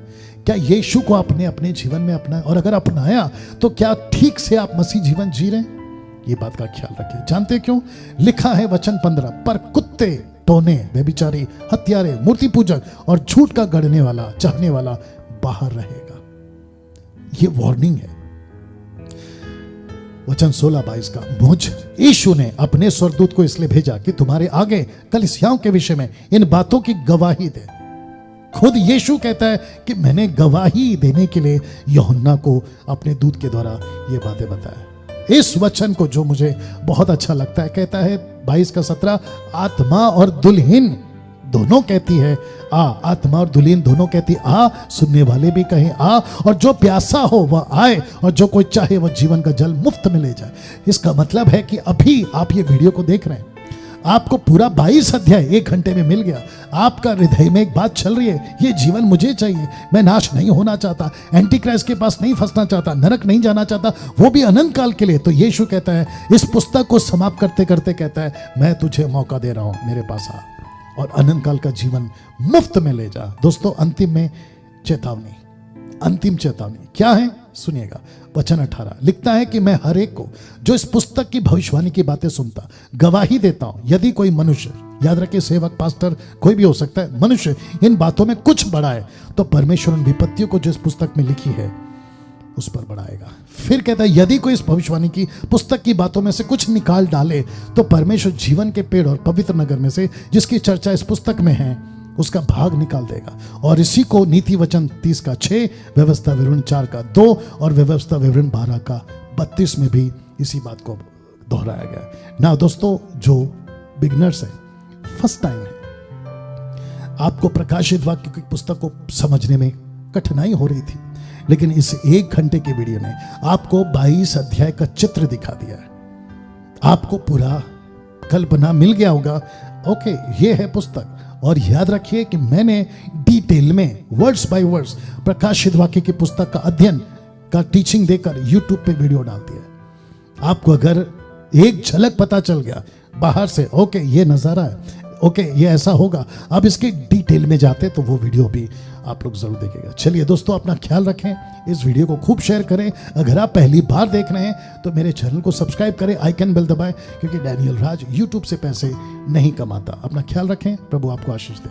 क्या यीशु को आपने अपने जीवन में अपनाया? और अगर अपनाया तो क्या ठीक से आप मसीह जीवन जी रहे हैं? ये बात का ख्याल रखें। जानते क्यों? लिखा है वचन 15, पर कुत्ते, टोने, व्यभिचारी, हत्यारे, मूर्ति पूजक और झूठ का गढ़ने वाला, चाहने वाला बाहर रहेगा। ये वार्निंग है। वचन 16-22 का, मुझ यीशु ने अपने स्वर्गदूत को इसलिए भेजा कि तुम्हारे आगे कलीसियाओं के विषय में इन बातों की गवाही दे। खुद यीशु कहता है कि मैंने गवाही देने के लिए यूहन्ना को अपने दूत के द्वारा ये बातें बताया। इस वचन को जो मुझे बहुत अच्छा लगता है, कहता है 22-17, आत्मा और दुल्हन दोनों कहती है आ। आत्मा और दुल्हन दोनों कहती आ, सुनने वाले भी कहें आ, और जो प्यासा हो वह आए, और जो कोई चाहे वह जीवन का जल मुफ्त में ले जाए। इसका मतलब है कि अभी आप ये वीडियो को देख रहे हैं, आपको पूरा 22 अध्याय 1 घंटे में मिल गया। आपका हृदय में एक बात चल रही है, ये जीवन मुझे चाहिए, मैं नाश नहीं होना चाहता, एंटी क्राइस्ट के पास नहीं फंसना चाहता, नरक नहीं जाना चाहता, वो भी अनंत काल के लिए। तो यीशु कहता है, इस पुस्तक को समाप्त करते करते कहता है, मैं तुझे मौका दे रहा हूं, मेरे पास आ और अनंत काल का जीवन मुफ्त में ले जा। दोस्तों, अंतिम में चेतावनी, अंतिम चेतावनी क्या है? सुनिएगा। वचन 18 लिखता है कि मैं हर एक को जो इस पुस्तक की भविष्यवाणी की बातें सुनता गवाही देता हूं, यदि कोई मनुष्य, याद रखिए सेवक, पास्टर, कोई भी हो सकता है, मनुष्य इन बातों में कुछ बढ़ाए तो परमेश्वर उन विपत्तियों को जो इस पुस्तक में लिखी है उस पर बढ़ाएगा। फिर कहता है, यदि कोई इस भविष्यवाणी की पुस्तक की बातों में से कुछ निकाल डाले तो परमेश्वर जीवन के पेड़ और पवित्र नगर में से जिसकी चर्चा इस पुस्तक में है उसका भाग निकाल देगा। और इसी को नीति वचन 30:6, व्यवस्था विवरण 4:2 और व्यवस्था विवरण 12:32 में भी इसी बात को दोहराया गया। ना दोस्तों, जो बिगनर्स है, फर्स्ट टाइम है, आपको प्रकाशित वाक्य की पुस्तक को समझने में कठिनाई हो रही थी, लेकिन इस 1 घंटे के वीडियो ने आपको 22 अध्याय का चित्र दिखा दिया है। आपको पूरा कल्पना मिल गया होगा, ओके ये है पुस्तक। और याद रखिए कि मैंने डिटेल में वर्ड्स बाय वर्ड्स प्रकाशित वाक्य की पुस्तक का अध्ययन का टीचिंग देकर YouTube पे वीडियो डाल दिया। आपको अगर एक झलक पता चल गया बाहर से, ओके ये नज़ारा है, ओके ये ऐसा होगा, अब इसके डिटेल में जाते तो वो वीडियो भी आप लोग जरूर देखेगा। चलिए दोस्तों, अपना ख्याल रखें, इस वीडियो को खूब शेयर करें। अगर आप पहली बार देख रहे हैं तो मेरे चैनल को सब्सक्राइब करें, आइकन बेल दबाएं, क्योंकि डैनियल राज यूट्यूब से पैसे नहीं कमाता। अपना ख्याल रखें, प्रभु आपको आशीष दे।